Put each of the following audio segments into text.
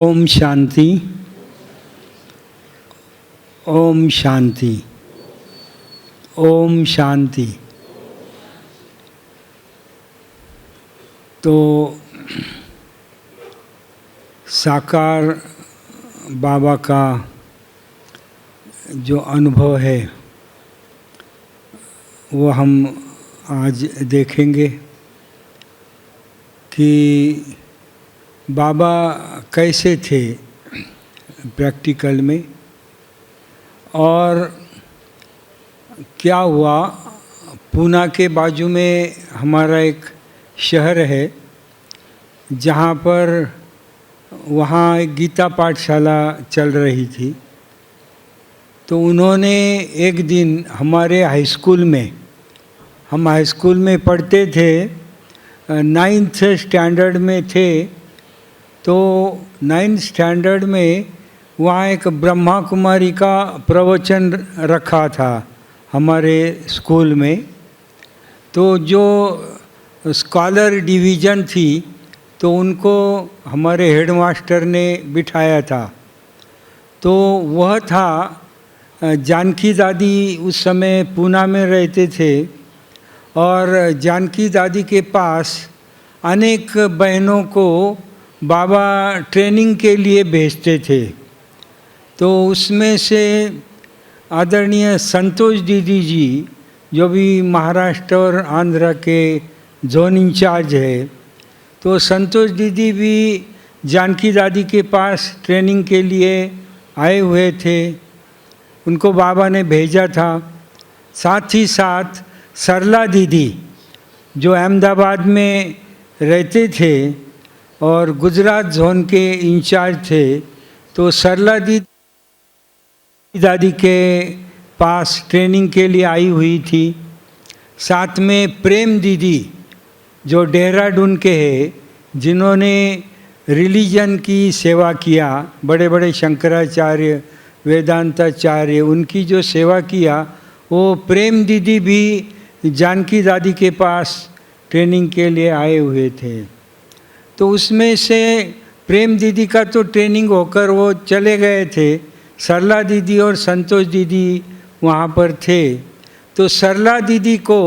ओम शांति। ओम शांति। ओम शांति। तो साकार बाबा का जो अनुभव है वो हम आज देखेंगे कि बाबा कैसे थे प्रैक्टिकल में और क्या हुआ। पूना के बाजू में हमारा एक शहर है जहाँ पर वहाँ एक गीता पाठशाला चल रही थी। तो उन्होंने एक दिन हमारे हाई स्कूल में, हम हाई स्कूल में पढ़ते थे, 9th स्टैंडर्ड में थे, तो 9th स्टैंडर्ड में वहाँ एक ब्रह्मा कुमारी का प्रवचन रखा था हमारे स्कूल में। तो जो स्कॉलर डिवीज़न थी तो उनको हमारे हेडमास्टर ने बिठाया था। तो वह था जानकी दादी उस समय पूना में रहते थे और जानकी दादी के पास अनेक बहनों को बाबा ट्रेनिंग के लिए भेजते थे। तो उसमें से आदरणीय संतोष दीदी जी जो भी महाराष्ट्र और आंध्र के जोन इंचार्ज है, तो संतोष दीदी भी जानकी दादी के पास ट्रेनिंग के लिए आए हुए थे, उनको बाबा ने भेजा था। साथ ही साथ सरला दीदी जो अहमदाबाद में रहते थे और गुजरात जोन के इंचार्ज थे, तो सरला दादी के पास ट्रेनिंग के लिए आई हुई थी। साथ में प्रेम दीदी जो देहरादून के हैं, जिन्होंने रिलीजन की सेवा किया, बड़े बड़े शंकराचार्य वेदांताचार्य उनकी जो सेवा किया, वो प्रेम दीदी भी जानकी दादी के पास ट्रेनिंग के लिए आए हुए थे। तो उसमें से प्रेम दीदी का तो ट्रेनिंग होकर वो चले गए थे, सरला दीदी और संतोष दीदी वहाँ पर थे। तो सरला दीदी को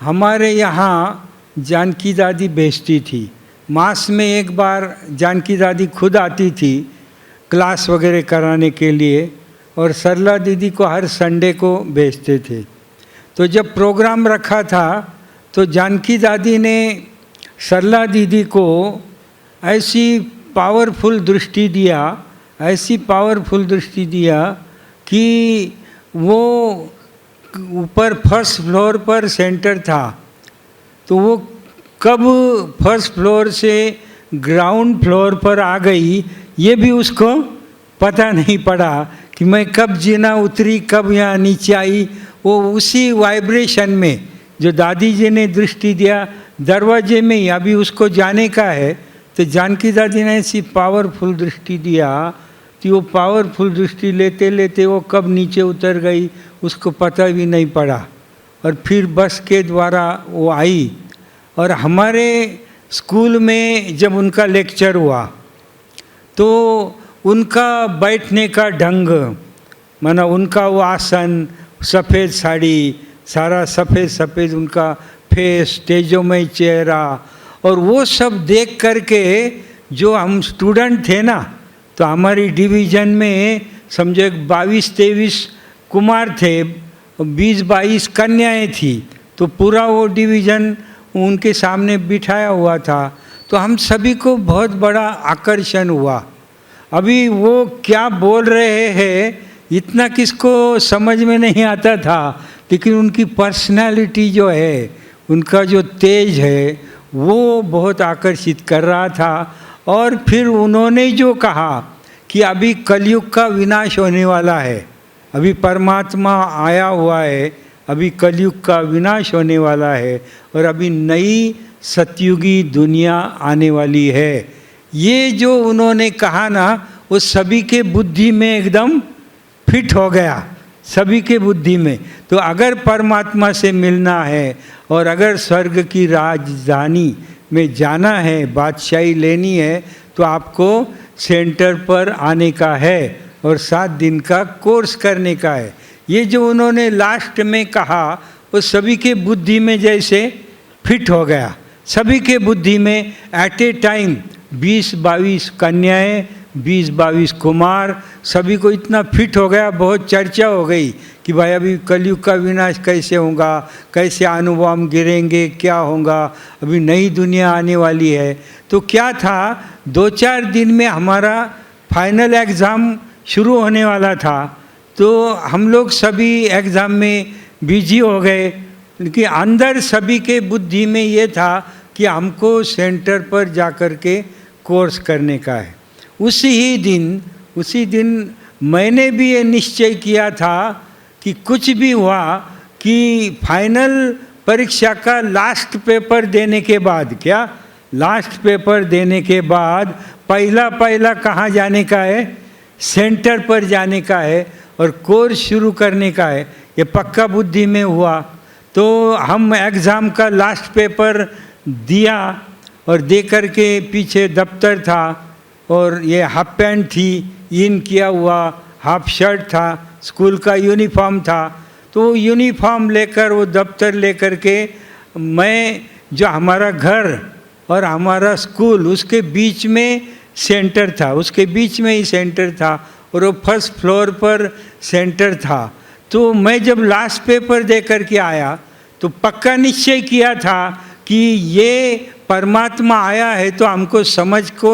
हमारे यहाँ जानकी दादी भेजती थी। मास में एक बार जानकी दादी खुद आती थी क्लास वगैरह कराने के लिए, और सरला दीदी को हर संडे को भेजते थे। तो जब प्रोग्राम रखा था तो जानकी दादी ने सरला दीदी को ऐसी पावरफुल दृष्टि दिया, ऐसी पावरफुल दृष्टि दिया कि वो ऊपर फर्स्ट फ्लोर पर सेंटर था। तो वो कब फर्स्ट फ्लोर से ग्राउंड फ्लोर पर आ गई ये भी उसको पता नहीं पड़ा कि मैं कब जीना उतरी, कब यहाँ नीचे आई। वो उसी वाइब्रेशन में जो दादी जी ने दृष्टि दिया दरवाजे में ही, अभी उसको जाने का है, तो जानकी दादी ने ऐसी पावरफुल दृष्टि दिया कि वो पावरफुल दृष्टि लेते लेते वो कब नीचे उतर गई उसको पता भी नहीं पड़ा। और फिर बस के द्वारा वो आई और हमारे स्कूल में जब उनका लेक्चर हुआ तो उनका बैठने का ढंग, माना उनका वो आसन, सफ़ेद साड़ी, सारा सफ़ेद सफ़ेद उनका फेस, तेजोमय चेहरा, और वो सब देख करके जो हम स्टूडेंट थे ना, तो हमारी डिवीज़न में समझो 22-23 कुमार थे, 20-22 कन्याएं थी। तो पूरा वो डिवीज़न उनके सामने बिठाया हुआ था। तो हम सभी को बहुत बड़ा आकर्षण हुआ। अभी वो क्या बोल रहे हैं इतना किसको समझ में नहीं आता था, लेकिन उनकी पर्सनालिटी जो है, उनका जो तेज है, वो बहुत आकर्षित कर रहा था। और फिर उन्होंने जो कहा कि अभी कलयुग का विनाश होने वाला है, अभी परमात्मा आया हुआ है, अभी कलयुग का विनाश होने वाला है और अभी नई सतयुगी दुनिया आने वाली है। ये जो उन्होंने कहा ना, वो सभी के बुद्धि में एकदम फिट हो गया, सभी के बुद्धि में। तो अगर परमात्मा से मिलना है और अगर स्वर्ग की राजधानी में जाना है, बादशाही लेनी है, तो आपको सेंटर पर आने का है और 7 दिन का कोर्स करने का है। ये जो उन्होंने लास्ट में कहा वो सभी के बुद्धि में जैसे फिट हो गया। सभी के बुद्धि में एट ए टाइम 20-22 कन्याएं, 20-22 कुमार, सभी को इतना फिट हो गया। बहुत चर्चा हो गई कि भाई अभी कलयुग का विनाश कैसे होगा, कैसे अणुबॉम्ब गिरेंगे, क्या होगा, अभी नई दुनिया आने वाली है। तो क्या था, 2-4 दिन में हमारा फाइनल एग्ज़ाम शुरू होने वाला था। तो हम लोग सभी एग्ज़ाम में बिजी हो गए, लेकिन अंदर सभी के बुद्धि में ये था कि हमको सेंटर पर जा कर के कोर्स करने का है। उसी दिन मैंने भी ये निश्चय किया था कि कुछ भी हुआ कि फाइनल परीक्षा का लास्ट पेपर देने के बाद, क्या लास्ट पेपर देने के बाद पहला कहाँ जाने का है, सेंटर पर जाने का है और कोर्स शुरू करने का है। ये पक्का बुद्धि में हुआ। तो हम एग्ज़ाम का लास्ट पेपर दिया और दे कर के पीछे दफ्तर था और ये हाफ पैंट थी, इन किया हुआ हाफ शर्ट था, स्कूल का यूनिफॉर्म था। तो यूनिफॉर्म लेकर, वो दफ्तर लेकर के मैं, जो हमारा घर और हमारा स्कूल उसके बीच में सेंटर था, उसके बीच में ही सेंटर था और वो फर्स्ट फ्लोर पर सेंटर था। तो मैं जब लास्ट पेपर दे कर के आया तो पक्का निश्चय किया था कि ये परमात्मा आया है तो हमको समझ को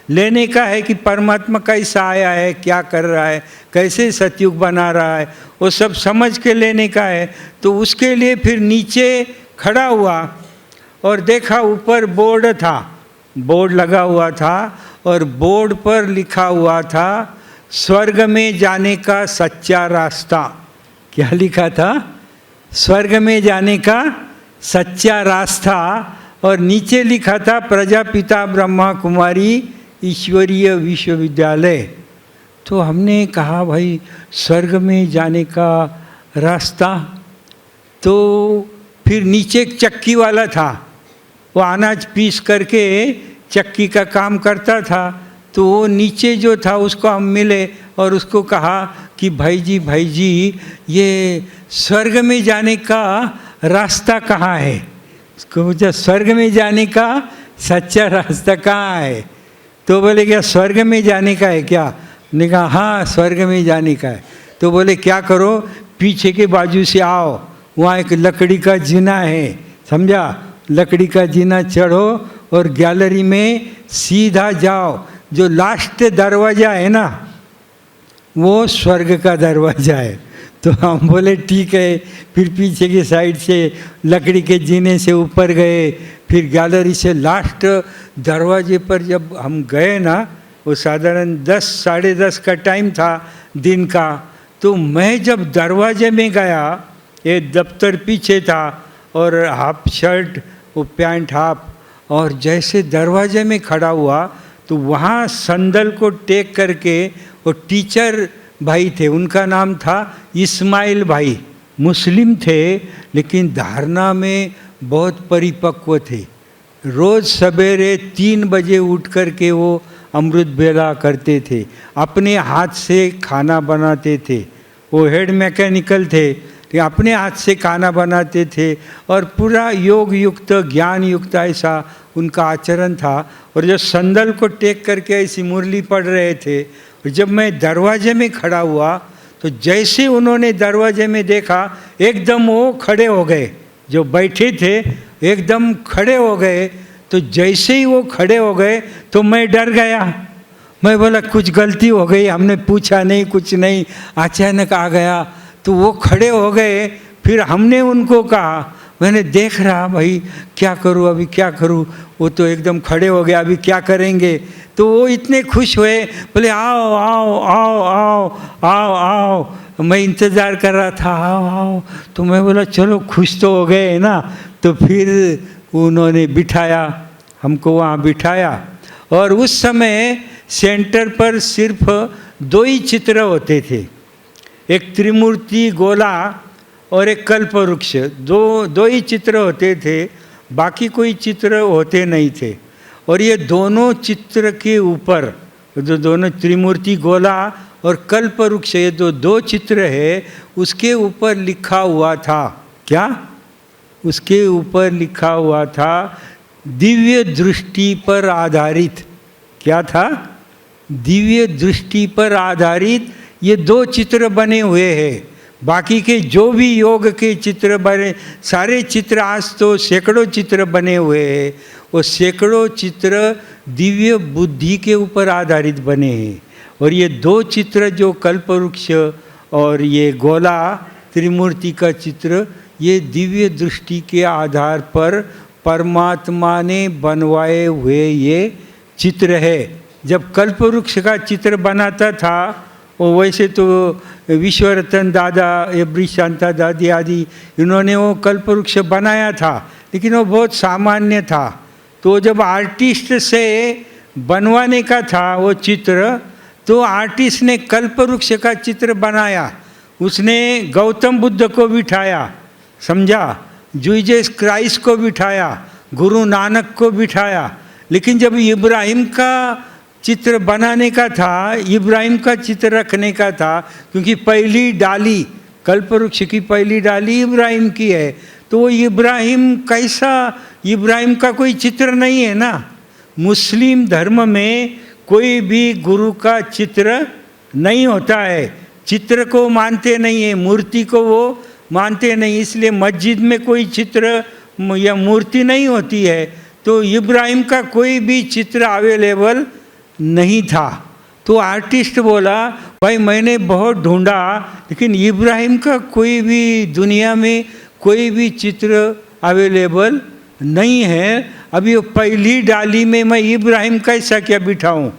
लेने का है कि परमात्मा कैसा आया है, क्या कर रहा है, कैसे सतयुग बना रहा है, वो सब समझ के लेने का है। तो उसके लिए फिर नीचे खड़ा हुआ और देखा ऊपर बोर्ड था, बोर्ड लगा हुआ था और बोर्ड पर लिखा हुआ था स्वर्ग में जाने का सच्चा रास्ता। क्या लिखा था? स्वर्ग में जाने का सच्चा रास्ता। और नीचे लिखा था प्रजापिता ब्रह्मा कुमारी ईश्वरीय विश्वविद्यालय। तो हमने कहा भाई स्वर्ग में जाने का रास्ता। तो फिर नीचे एक चक्की वाला था, वो अनाज पीस करके चक्की का काम करता था। तो वो नीचे जो था उसको हम मिले और उसको कहा कि भाई जी ये स्वर्ग में जाने का रास्ता कहाँ है? उसको पूछा स्वर्ग में जाने का सच्चा रास्ता कहाँ है? तो बोले क्या स्वर्ग में जाने का है क्या? ने कहा हाँ स्वर्ग में जाने का है। तो बोले क्या करो, पीछे के बाजू से आओ, वहाँ एक लकड़ी का जीना है, समझा? लकड़ी का जीना चढ़ो और गैलरी में सीधा जाओ, जो लास्ट दरवाज़ा है ना वो स्वर्ग का दरवाज़ा है। तो हम बोले ठीक है। फिर पीछे की साइड से लकड़ी के जीने से ऊपर गए, फिर गैलरी से लास्ट दरवाजे पर जब हम गए ना, वो साधारण 10 साढ़े 10 का टाइम था दिन का। तो मैं जब दरवाजे में गया, ये दफ्तर पीछे था और हाफ शर्ट, वो पैंट हाफ, और जैसे दरवाजे में खड़ा हुआ तो वहाँ संदल को टेक करके वो टीचर भाई थे, उनका नाम था इस्माइल भाई, मुस्लिम थे लेकिन धारणा में बहुत परिपक्व थे। रोज़ सवेरे 3 बजे उठ कर के वो अमृत बेला करते थे, अपने हाथ से खाना बनाते थे। वो हेड मैकेनिकल थे, अपने हाथ से खाना बनाते थे और पूरा योग युक्त, ज्ञान युक्त ऐसा उनका आचरण था। और जब संदल को टेक करके ऐसी मुरली पढ़ रहे थे, और जब मैं दरवाजे में खड़ा हुआ तो जैसे उन्होंने दरवाजे में देखा एकदम वो खड़े हो गए, जो बैठे थे एकदम खड़े हो गए। तो जैसे ही वो खड़े हो गए तो मैं डर गया। मैं बोला कुछ गलती हो गई, हमने पूछा नहीं, कुछ नहीं, अचानक आ गया। तो वो खड़े हो गए। फिर हमने उनको कहा, मैंने देख रहा भाई क्या करूँ, अभी क्या करूँ, वो तो एकदम खड़े हो गए, अभी क्या करेंगे? तो वो इतने खुश हुए, बोले आओ आओ आओ आओ आओ आओ, मैं इंतज़ार कर रहा था, आओ आओ। तो मैं बोला चलो खुश तो हो गए ना। तो फिर उन्होंने बिठाया, हमको वहाँ बिठाया। और उस समय सेंटर पर सिर्फ 2 ही चित्र होते थे, एक त्रिमूर्ति गोला और एक कल्पवृक्ष, दो ही चित्र होते थे, बाकी कोई चित्र होते नहीं थे। और ये दोनों चित्र के ऊपर जो दोनों त्रिमूर्ति गोला और कल्पवृक्ष, ये दो चित्र है, उसके ऊपर लिखा हुआ था क्या? उसके ऊपर लिखा हुआ था दिव्य दृष्टि पर आधारित। क्या था? दिव्य दृष्टि पर आधारित ये 2 चित्र बने हुए हैं। बाकी के जो भी योग के चित्र बने, सारे चित्र, आज तो सैकड़ों चित्र बने हुए हैं, वो सैकड़ों चित्र दिव्य बुद्धि के ऊपर आधारित बने हैं। और ये 2 चित्र जो कल्पवृक्ष और ये गोला त्रिमूर्ति का चित्र, ये दिव्य दृष्टि के आधार पर परमात्मा ने बनवाए हुए ये चित्र है। जब कल्पवृक्ष का चित्र बनाता था, वो वैसे तो विश्वरतन दादा, एब्री शांता दादी आदि, इन्होंने वो कल्पवृक्ष बनाया था, लेकिन वो बहुत सामान्य था। तो जब आर्टिस्ट से बनवाने का था वो चित्र, तो आर्टिस्ट ने कल्पवृक्ष का चित्र बनाया। उसने गौतम बुद्ध को बिठाया, समझा, जीसस क्राइस्ट को बिठाया, गुरु नानक को बिठाया। लेकिन जब इब्राहिम का चित्र बनाने का था, इब्राहिम का चित्र रखने का था, क्योंकि पहली डाली, कल्पवृक्ष की पहली डाली इब्राहिम की है, तो वो इब्राहिम कैसा, इब्राहिम का कोई चित्र नहीं है ना। मुस्लिम धर्म में कोई भी गुरु का चित्र नहीं होता है, चित्र को मानते नहीं है, मूर्ति को वो मानते नहीं, इसलिए मस्जिद में कोई चित्र या मूर्ति नहीं होती है। तो इब्राहिम का कोई भी चित्र अवेलेबल नहीं था। तो आर्टिस्ट बोला, भाई मैंने बहुत ढूंढा, लेकिन इब्राहिम का कोई भी दुनिया में कोई भी चित्र अवेलेबल नहीं है। अभी वो पहली डाली में मैं इब्राहिम कैसा क्या बिठाऊं,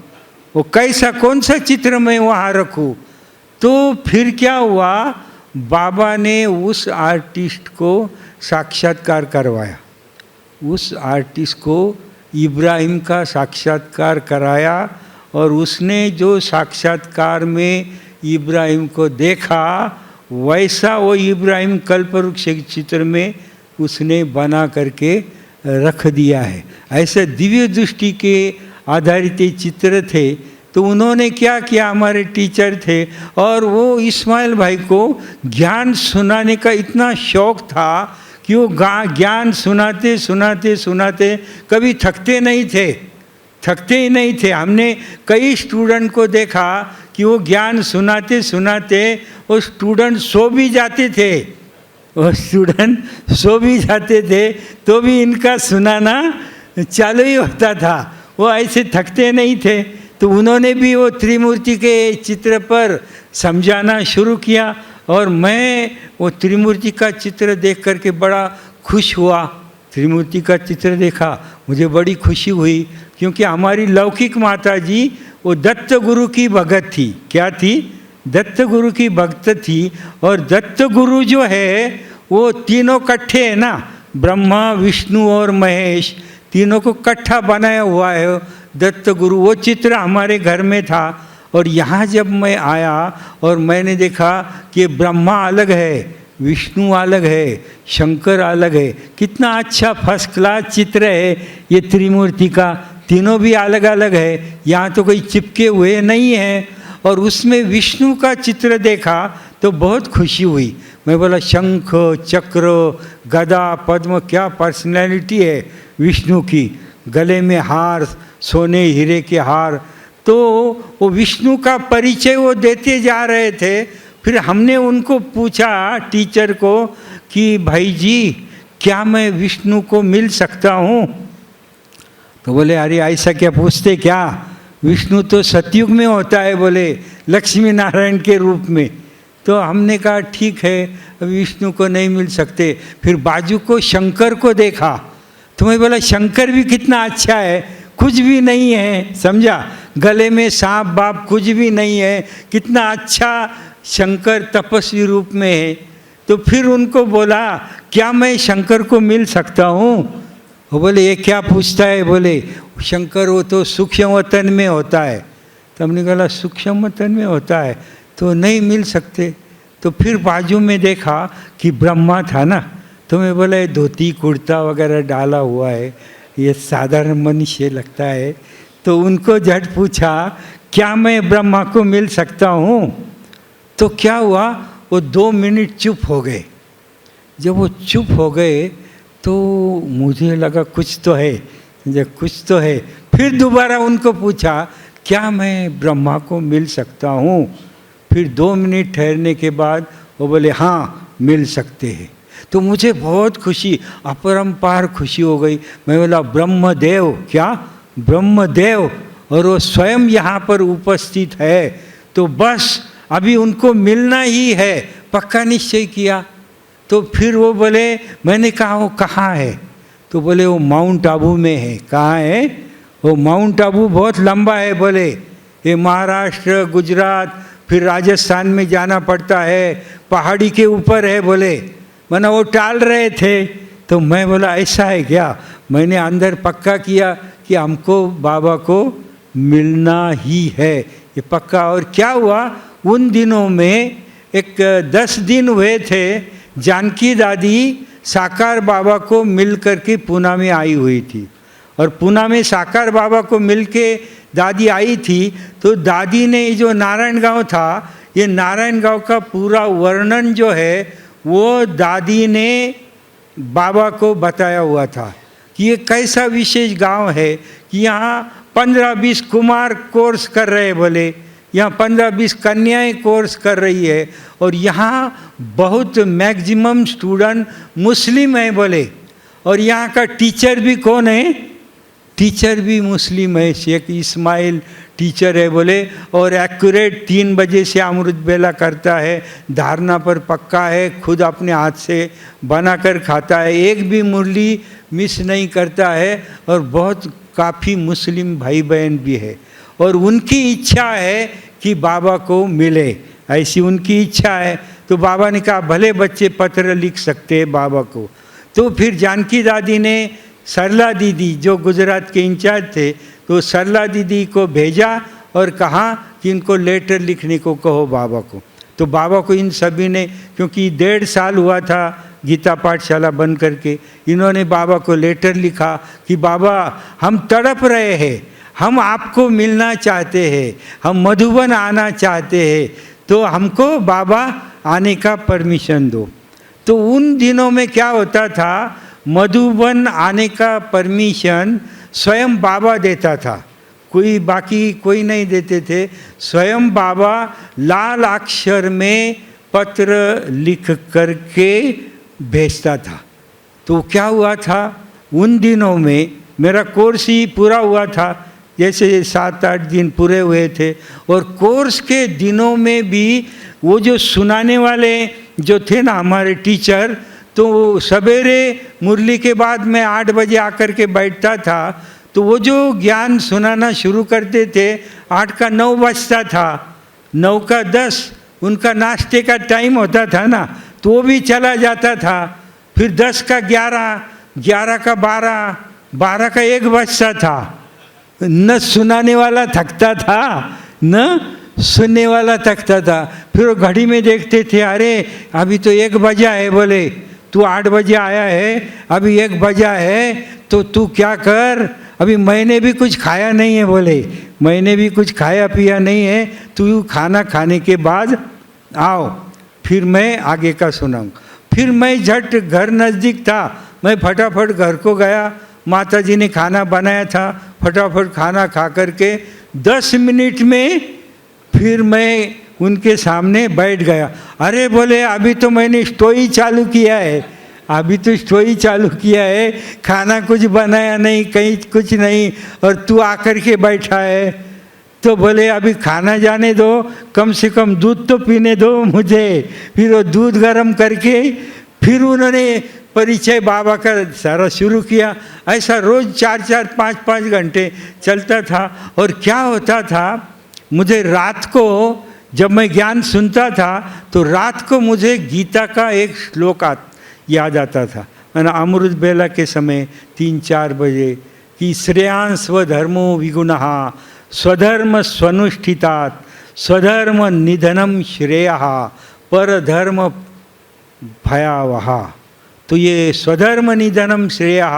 वो कैसा, कौन सा चित्र मैं वहाँ रखूं? तो फिर क्या हुआ, बाबा ने उस आर्टिस्ट को साक्षात्कार करवाया, उस आर्टिस्ट को इब्राहिम का साक्षात्कार कराया, और उसने जो साक्षात्कार में इब्राहिम को देखा, वैसा वो इब्राहिम कल्पवृक्ष के चित्र में उसने बना करके रख दिया है। ऐसे दिव्य दृष्टि के आधारित चित्र थे। तो उन्होंने क्या किया, हमारे टीचर थे, और वो इस्माइल भाई को ज्ञान सुनाने का इतना शौक़ था कि वो ज्ञान सुनाते सुनाते सुनाते कभी थकते नहीं थे, थकते ही नहीं थे। हमने कई स्टूडेंट को देखा कि वो ज्ञान सुनाते सुनाते वो स्टूडेंट सो भी जाते थे, वो स्टूडेंट सो भी जाते थे, तो भी इनका सुनाना चालू ही होता था, वो ऐसे थकते नहीं थे। तो उन्होंने भी वो त्रिमूर्ति के चित्र पर समझाना शुरू किया, और मैं वो त्रिमूर्ति का चित्र देख करके बड़ा खुश हुआ। त्रिमूर्ति का चित्र देखा, मुझे बड़ी खुशी हुई, क्योंकि हमारी लौकिक माता जी वो दत्त गुरु की भगत थी। क्या थी? दत्त गुरु की भक्त थी। और दत्त गुरु जो है वो तीनों इकट्ठे है ना, ब्रह्मा विष्णु और महेश, तीनों को इकट्ठा बनाया हुआ है दत्त गुरु। वो चित्र हमारे घर में था। और यहाँ जब मैं आया और मैंने देखा कि ब्रह्मा अलग है, विष्णु अलग है, शंकर अलग है, कितना अच्छा फर्स्ट क्लास चित्र है ये त्रिमूर्ति का, तीनों भी अलग अलग है, यहाँ तो कोई चिपके हुए नहीं है। और उसमें विष्णु का चित्र देखा तो बहुत खुशी हुई। मैं बोला, शंख चक्र गदा पद्म, क्या पर्सनैलिटी है विष्णु की, गले में हार, सोने हीरे के हार। तो वो विष्णु का परिचय वो देते जा रहे थे। फिर हमने उनको पूछा, टीचर को, कि भाई जी क्या मैं विष्णु को मिल सकता हूँ? तो बोले, अरे ऐसा क्या पूछते क्या, विष्णु तो सतयुग में होता है, बोले लक्ष्मी नारायण के रूप में। तो हमने कहा ठीक है, विष्णु को नहीं मिल सकते। फिर बाजू को शंकर को देखा, तो मैं बोला शंकर भी कितना अच्छा है, कुछ भी नहीं है, समझा, गले में सांप बाप कुछ भी नहीं है, कितना अच्छा शंकर तपस्वी रूप में है। तो फिर उनको बोला, क्या मैं शंकर को मिल सकता हूँ? वो बोले, ये क्या पूछता है? बोले शंकर वो तो सूक्ष्म वतन में होता है। तो हमने कहा सूक्ष्म वतन में होता है तो नहीं मिल सकते। तो फिर बाजू में देखा कि ब्रह्मा था ना, तो मैं बोला ये धोती कुर्ता वगैरह डाला हुआ है, ये साधारण मनुष्य लगता है। तो उनको झट पूछा क्या मैं ब्रह्मा को मिल सकता हूँ? तो क्या हुआ, वो 2 मिनट चुप हो गए। जब वो चुप हो गए तो मुझे लगा कुछ तो है, कुछ तो है। फिर दोबारा उनको पूछा, क्या मैं ब्रह्मा को मिल सकता हूँ? फिर 2 मिनट ठहरने के बाद वो बोले हाँ मिल सकते हैं। तो मुझे बहुत खुशी, अपरंपार खुशी हो गई। मैं बोला ब्रह्मदेव, क्या ब्रह्मदेव, और वो स्वयं यहाँ पर उपस्थित है, तो बस अभी उनको मिलना ही है, पक्का निश्चय किया। तो फिर वो बोले, मैंने कहा वो कहाँ है? तो बोले वो माउंट आबू में है। कहाँ है? वो माउंट आबू बहुत लंबा है, बोले ये महाराष्ट्र, गुजरात, फिर राजस्थान में जाना पड़ता है, पहाड़ी के ऊपर है बोले। मैंने वो टाल रहे थे, तो मैं बोला ऐसा है क्या? मैंने अंदर पक्का किया कि हमको बाबा को मिलना ही है, ये पक्का। और क्या हुआ, उन दिनों में एक 10 दिन हुए थे, जानकी दादी साकार बाबा को मिल करके पूना में आई हुई थी। और पूना में साकार बाबा को मिल के दादी आई थी, तो दादी ने जो नारायण था, ये नारायण का पूरा वर्णन जो है वो दादी ने बाबा को बताया हुआ था कि ये कैसा विशेष गांव है कि यहाँ 15-20 कुमार कोर्स कर रहे, बोले यहाँ 15-20 कन्याएं कोर्स कर रही है, और यहाँ बहुत मैक्सिमम स्टूडेंट मुस्लिम है बोले। और यहाँ का टीचर भी कौन है? टीचर भी मुस्लिम है, शेख इस्माइल टीचर है बोले। और एक्यूरेट 3 बजे से अमृत बेला करता है, धारणा पर पक्का है, खुद अपने हाथ से बनाकर खाता है, एक भी मुरली मिस नहीं करता है, और बहुत काफ़ी मुस्लिम भाई बहन भी है। और उनकी इच्छा है कि बाबा को मिले, ऐसी उनकी इच्छा है। तो बाबा ने कहा भले बच्चे पत्र लिख सकते हैं बाबा को। तो फिर जानकी दादी ने सरला दीदी जो गुजरात के इंचार्ज थे, तो सरला दीदी को भेजा और कहा कि इनको लेटर लिखने को कहो बाबा को। तो बाबा को इन सभी ने, क्योंकि 1.5 साल हुआ था गीता पाठशाला बन करके, इन्होंने बाबा को लेटर लिखा कि बाबा हम तड़प रहे हैं, हम आपको मिलना चाहते हैं, हम मधुबन आना चाहते हैं, तो हमको बाबा आने का परमिशन दो। तो उन दिनों में क्या होता था, मधुबन आने का परमिशन स्वयं बाबा देता था, कोई बाकी कोई नहीं देते थे। स्वयं बाबा लाल अक्षर में पत्र लिख करके भेजता था। तो क्या हुआ था, उन दिनों में मेरा कोर्स ही पूरा हुआ था, जैसे 7-8 दिन पूरे हुए थे। और कोर्स के दिनों में भी वो जो सुनाने वाले जो थे ना हमारे टीचर, तो सवेरे मुरली के बाद मैं 8 बजे आकर के बैठता था, तो वो जो ज्ञान सुनाना शुरू करते थे 8 का 9 बजता था, 9 का 10 उनका नाश्ते का टाइम होता था ना, तो वो भी चला जाता था। फिर 10 का 11, 11 का 12, 12 का 1 बजता था। न सुनाने वाला थकता था, न सुनने वाला थकता था। फिर वो घड़ी में देखते थे, अरे अभी तो 1 बजा है, बोले तू 8 बजे आया है, अभी 1 बजा है, तो तू क्या कर, अभी मैंने भी कुछ खाया नहीं है, बोले मैंने भी कुछ खाया पिया नहीं है, तू खाना खाने के बाद आओ, फिर मैं आगे का सुनाऊँ। फिर मैं झट, घर नज़दीक था, मैं फटाफट घर को गया, माता जी ने खाना बनाया था, फटाफट खाना खा करके 10 मिनट में फिर मैं उनके सामने बैठ गया। अरे बोले अभी तो मैंने स्टोरी चालू किया है, अभी तो स्टोरी चालू किया है, खाना कुछ बनाया नहीं, कहीं कुछ नहीं, और तू आकर के बैठा है। तो बोले अभी खाना जाने दो, कम से कम दूध तो पीने दो मुझे। फिर वो दूध गर्म करके फिर उन्होंने परिचय बाबा का सारा शुरू किया। ऐसा रोज़ 4-4, 5-5 घंटे चलता था। और क्या होता था, मुझे रात को जब मैं ज्ञान सुनता था, तो रात को मुझे गीता का एक श्लोक याद आता था। मैंने अमृत बेला के समय 3-4 बजे कि श्रेयांश स्वधर्मो विगुणः स्वधर्म स्वनुष्ठितात् स्वधर्म निधनम श्रेयः परधर्म भयावह। तो ये स्वधर्म निधनम श्रेयः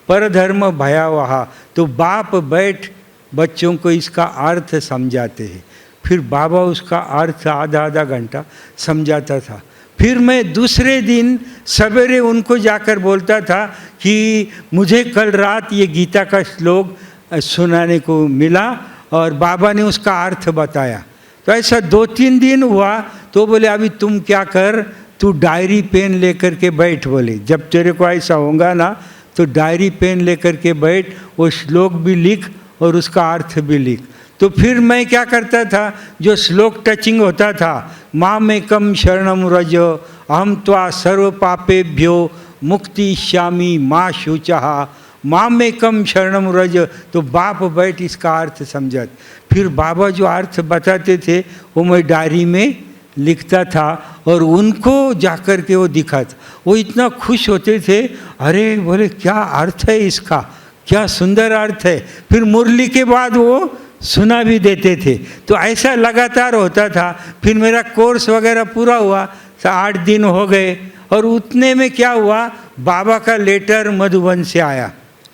परधर्म भयावह, तो बाप बैठ बच्चों को इसका अर्थ समझाते हैं। फिर बाबा उसका अर्थ आधा आधा घंटा समझाता था। फिर मैं दूसरे दिन सवेरे उनको जाकर बोलता था कि मुझे कल रात ये गीता का श्लोक सुनाने को मिला और बाबा ने उसका अर्थ बताया। तो ऐसा 2-3 दिन हुआ तो बोले अभी तुम क्या कर, तू डायरी पेन लेकर के बैठ, बोले जब तेरे को ऐसा होगा ना तो डायरी पेन लेकर के बैठ, वो श्लोक भी लिख और उसका अर्थ भी लिख। तो फिर मैं क्या करता था, जो श्लोक टचिंग होता था, मामेकम शरणम व्रज अहम त्वा सर्व पापेभ्यो मुक्तिष्यामि मा शुचः, मामेकम शरणम व्रज, तो बाप बैठ इसका अर्थ समझत। फिर बाबा जो अर्थ बताते थे वो मैं डायरी में लिखता था और उनको जाकर के वो दिखाता। वो इतना खुश होते थे, अरे बोले क्या अर्थ है इसका, क्या सुंदर अर्थ है। फिर मुरली के बाद वो सुना भी देते थे। तो ऐसा लगातार होता था। फिर मेरा कोर्स वगैरह पूरा हुआ, 8 दिन हो गए और उतने में क्या हुआ, बाबा का लेटर मधुबन से आया,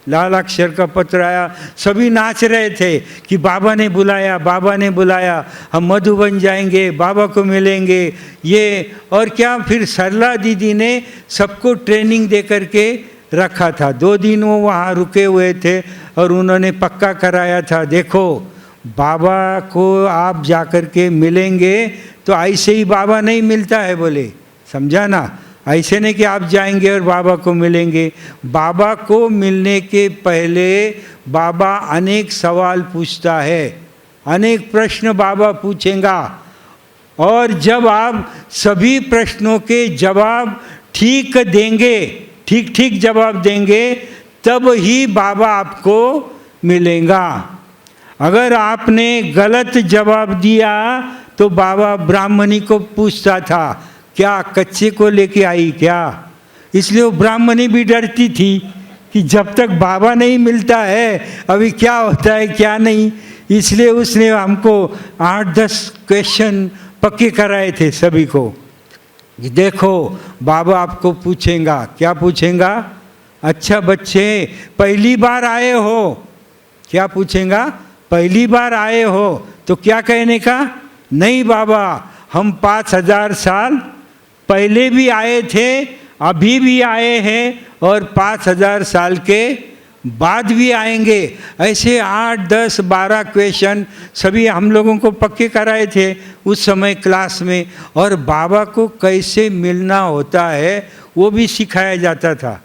लाल अक्षर का पत्र आया। सभी नाच रहे थे कि बाबा ने बुलाया, बाबा ने बुलाया, हम मधुबन जाएंगे, बाबा को मिलेंगे ये और क्या। फिर सरला दीदी ने सबको ट्रेनिंग दे करके रखा था। 2 दिन वो वहाँ रुके हुए थे और उन्होंने पक्का कराया था, देखो बाबा को आप जाकर के मिलेंगे तो ऐसे ही बाबा नहीं मिलता है, बोले समझा ना, ऐसे नहीं कि आप जाएंगे और बाबा को मिलेंगे। बाबा को मिलने के पहले बाबा अनेक सवाल पूछता है, अनेक प्रश्न बाबा पूछेगा और जब आप सभी प्रश्नों के जवाब ठीक देंगे, ठीक ठीक जवाब देंगे, तब ही बाबा आपको मिलेगा। अगर आपने गलत जवाब दिया तो बाबा ब्राह्मणी को पूछता था, क्या कच्चे को लेके आई क्या। इसलिए वो ब्राह्मणी भी डरती थी कि जब तक बाबा नहीं मिलता है अभी क्या होता है क्या नहीं। इसलिए उसने हमको 8-10 क्वेश्चन पक्के कराए थे सभी को। देखो बाबा आपको पूछेगा, क्या पूछेगा, अच्छा बच्चे पहली बार आए हो, क्या पूछेगा, पहली बार आए हो तो क्या कहने का, नहीं बाबा हम 5000 साल पहले भी आए थे, अभी भी आए हैं और 5000 साल के बाद भी आएंगे। ऐसे 8, 10, 12 क्वेश्चन सभी हम लोगों को पक्के कराए थे उस समय क्लास में। और बाबा को कैसे मिलना होता है वो भी सिखाया जाता था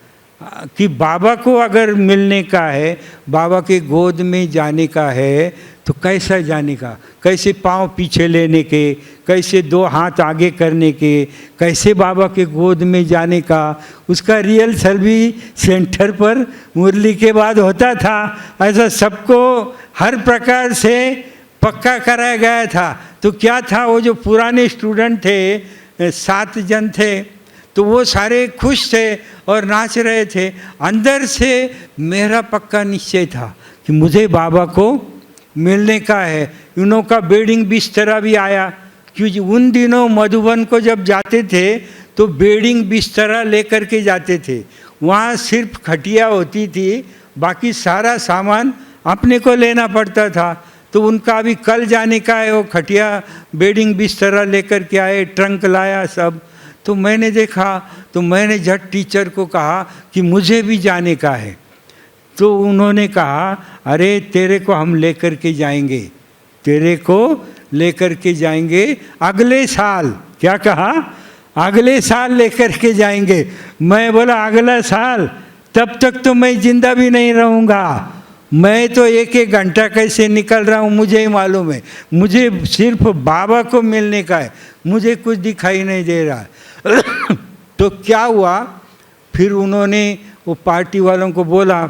कि बाबा को अगर मिलने का है, बाबा के गोद में जाने का है तो कैसा जाने का, कैसे पाँव पीछे लेने के, कैसे 2 हाथ आगे करने के, कैसे बाबा के गोद में जाने का, उसका रिहर्सल भी सेंटर पर मुरली के बाद होता था। ऐसा सबको हर प्रकार से पक्का कराया गया था। तो क्या था, वो जो पुराने स्टूडेंट थे 7 जन थे, तो वो सारे खुश थे और नाच रहे थे। अंदर से मेरा पक्का निश्चय था कि मुझे बाबा को मिलने का है। उन्हों का बेडिंग बिस्तरा भी आया, क्योंकि उन दिनों मधुबन को जब जाते थे तो बेडिंग बिस्तरा लेकर के जाते थे। वहाँ सिर्फ खटिया होती थी, बाकी सारा सामान अपने को लेना पड़ता था। तो उनका अभी कल जाने का है, वो खटिया बेडिंग बिस्तरा लेकर के आए, ट्रंक लाया सब। तो मैंने देखा तो मैंने झट टीचर को कहा कि मुझे भी जाने का है। तो उन्होंने कहा अरे तेरे को हम लेकर के जाएंगे, तेरे को लेकर के जाएंगे अगले साल। क्या कहा, अगले साल लेकर के जाएंगे। मैं बोला अगला साल, तब तक तो मैं जिंदा भी नहीं रहूँगा। मैं तो 1-1 घंटा कैसे निकल रहा हूँ मुझे ही मालूम है। मुझे सिर्फ बाबा को मिलने का है, मुझे कुछ दिखाई नहीं दे रहा है। तो क्या हुआ, फिर उन्होंने वो पार्टी वालों को बोला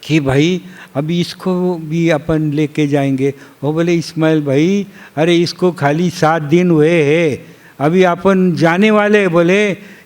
कि भाई अभी इसको भी अपन लेके जाएंगे। वो बोले इस्माइल भाई, अरे इसको खाली 7 दिन हुए हैं, अभी अपन जाने वाले। बोले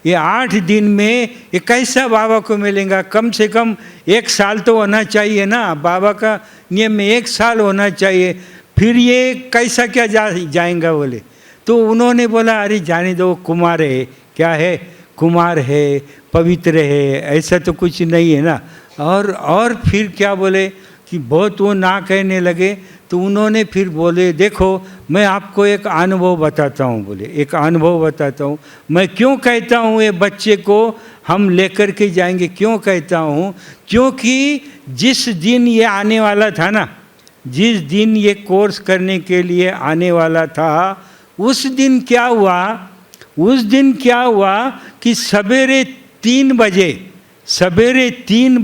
ये 8 दिन में ये कैसा बाबा को मिलेगा, कम से कम 1 साल तो होना चाहिए ना, बाबा का नियम में 1 साल होना चाहिए, फिर ये कैसा क्या जाएंगा बोले। तो उन्होंने बोला अरे जाने दो, कुमार है, क्या है, कुमार है, पवित्र है, ऐसा तो कुछ नहीं है ना। और फिर क्या बोले, कि बहुत वो ना कहने लगे, तो उन्होंने फिर बोले देखो मैं आपको एक अनुभव बताता हूँ। बोले एक अनुभव बताता हूँ। मैं क्यों कहता हूँ ये बच्चे को हम लेकर के जाएंगे, क्यों कहता हूँ? क्योंकि जिस दिन ये आने वाला था ना, जिस दिन ये कोर्स करने के लिए आने वाला था, उस दिन क्या हुआ, उस दिन क्या हुआ कि सवेरे 3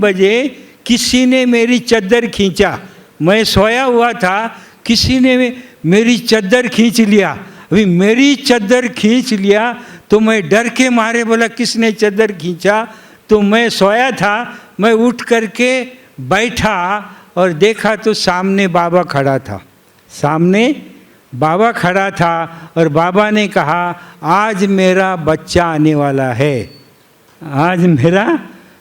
बजे किसी ने मेरी चद्दर खींचा। मैं सोया हुआ था, किसी ने मेरी चद्दर खींच लिया। अभी मेरी चद्दर खींच लिया तो मैं डर के मारे बोला किसने चद्दर खींचा? तो मैं सोया था, मैं उठ करके बैठा और देखा तो सामने बाबा खड़ा था, सामने बाबा खड़ा था। और बाबा ने कहा आज मेरा बच्चा आने वाला है, आज मेरा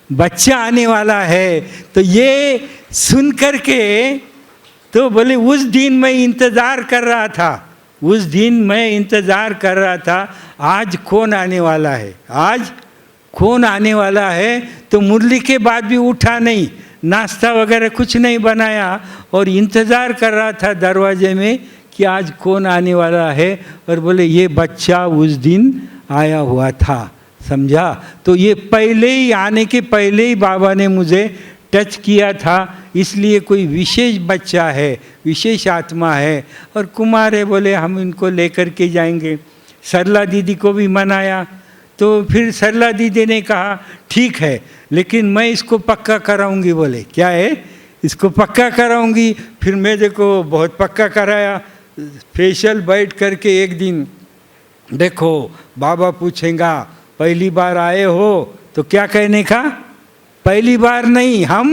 बच्चा आने वाला है। तो ये सुन करके तो बोले उस दिन मैं इंतज़ार कर रहा था, उस दिन मैं इंतज़ार कर रहा था आज कौन आने वाला है, आज कौन आने वाला है। तो मुरली के बाद भी उठा नहीं, नाश्ता वगैरह कुछ नहीं बनाया और इंतज़ार कर रहा था दरवाजे में कि आज कौन आने वाला है। और बोले ये बच्चा उस दिन आया हुआ था, समझा? तो ये पहले ही आने के पहले ही बाबा ने मुझे टच किया था, इसलिए कोई विशेष बच्चा है, विशेष आत्मा है। और कुमार है, बोले हम इनको लेकर के जाएंगे। सरला दीदी को भी मनाया, तो फिर सरला दीदी ने कहा ठीक है लेकिन मैं इसको पक्का कराऊंगी। बोले क्या है? इसको पक्का कराऊंगी। फिर मैं देखो बहुत पक्का कराया, स्पेशल बैठ करके एक दिन देखो बाबा पूछेगा पहली बार आए हो तो क्या कहने का? पहली बार नहीं, हम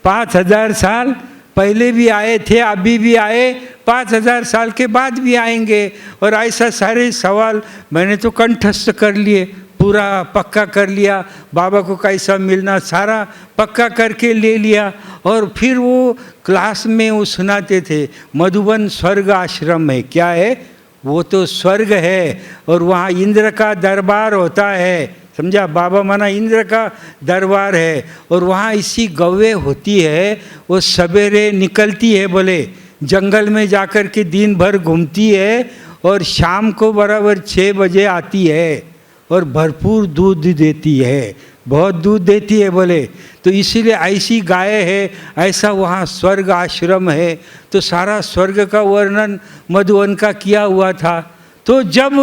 5000 साल पहले भी आए थे, अभी भी आए, 5000 साल के बाद भी आएंगे। और ऐसा सारे सवाल मैंने तो कंठस्थ कर लिए, पूरा पक्का कर लिया। बाबा को कैसा मिलना सारा पक्का करके ले लिया। और फिर वो क्लास में वो सुनाते थे मधुबन स्वर्ग आश्रम है। क्या है? वो तो स्वर्ग है और वहाँ इंद्र का दरबार होता है, समझा? बाबा माना इंद्र का दरबार है। और वहाँ इसी गौवे होती है, वो सवेरे निकलती है, बोले जंगल में जाकर के दिन भर घूमती है और शाम को बराबर 6 बजे आती है और भरपूर दूध देती है, बहुत दूध देती है बोले। तो इसीलिए ऐसी गाय है, ऐसा वहाँ स्वर्ग आश्रम है। तो सारा स्वर्ग का वर्णन मधुवन का किया हुआ था। तो जब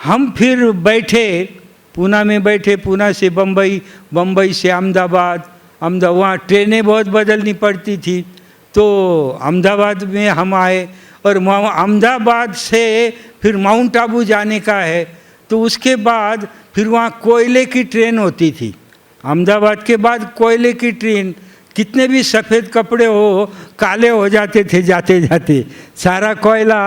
हम फिर बैठे पूना में, बैठे पूना से बम्बई, बम्बई से अहमदाबाद, वहाँ ट्रेनें बहुत बदलनी पड़ती थी। तो अहमदाबाद में हम आए और अहमदाबाद से फिर माउंट आबू जाने का है। तो उसके बाद फिर वहाँ कोयले की ट्रेन होती थी। अहमदाबाद के बाद कोयले की ट्रेन, कितने भी सफ़ेद कपड़े हो काले हो जाते थे जाते जाते, सारा कोयला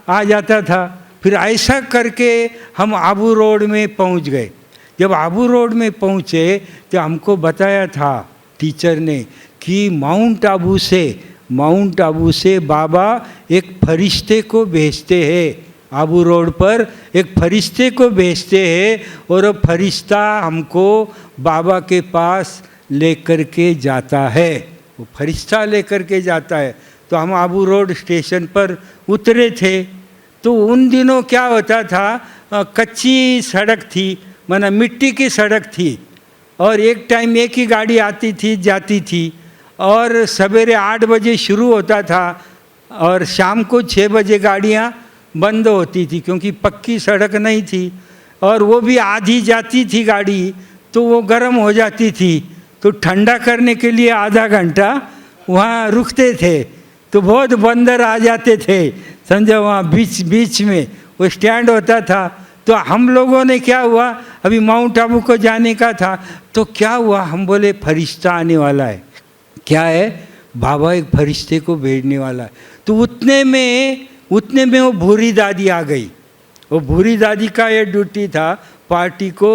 आ जाता था। फिर ऐसा करके हम आबू रोड में पहुँच गए। जब आबू रोड में पहुँचे तो हमको बताया था टीचर ने कि माउंट आबू से बाबा एक फरिश्ते को भेजते हैं, आबू रोड पर एक फरिश्ते को भेजते हैं और वो फरिश्ता हमको बाबा के पास लेकर के जाता है, वो फरिश्ता लेकर के जाता है। तो हम आबू रोड स्टेशन पर उतरे थे। तो उन दिनों क्या होता था, कच्ची सड़क थी, माना मिट्टी की सड़क थी और एक टाइम एक ही गाड़ी आती थी जाती थी और सवेरे 8 बजे शुरू होता था और शाम को 6 बजे गाड़ियाँ बंद होती थी, क्योंकि पक्की सड़क नहीं थी और वो भी आधी जाती थी गाड़ी तो वो गर्म हो जाती थी। तो ठंडा करने के लिए आधा घंटा वहाँ रुकते थे। तो बहुत बंदर आ जाते थे, समझो, वहाँ बीच में वो स्टैंड होता था। तो हम लोगों ने क्या हुआ, अभी माउंट आबू को जाने का था। तो क्या हुआ, हम बोले फरिश्ता आने वाला है। क्या है? बाबा एक फरिश्ते को भेजने वाला है। तो उतने में वो भूरी दादी आ गई। वो भूरी दादी का ये ड्यूटी था पार्टी को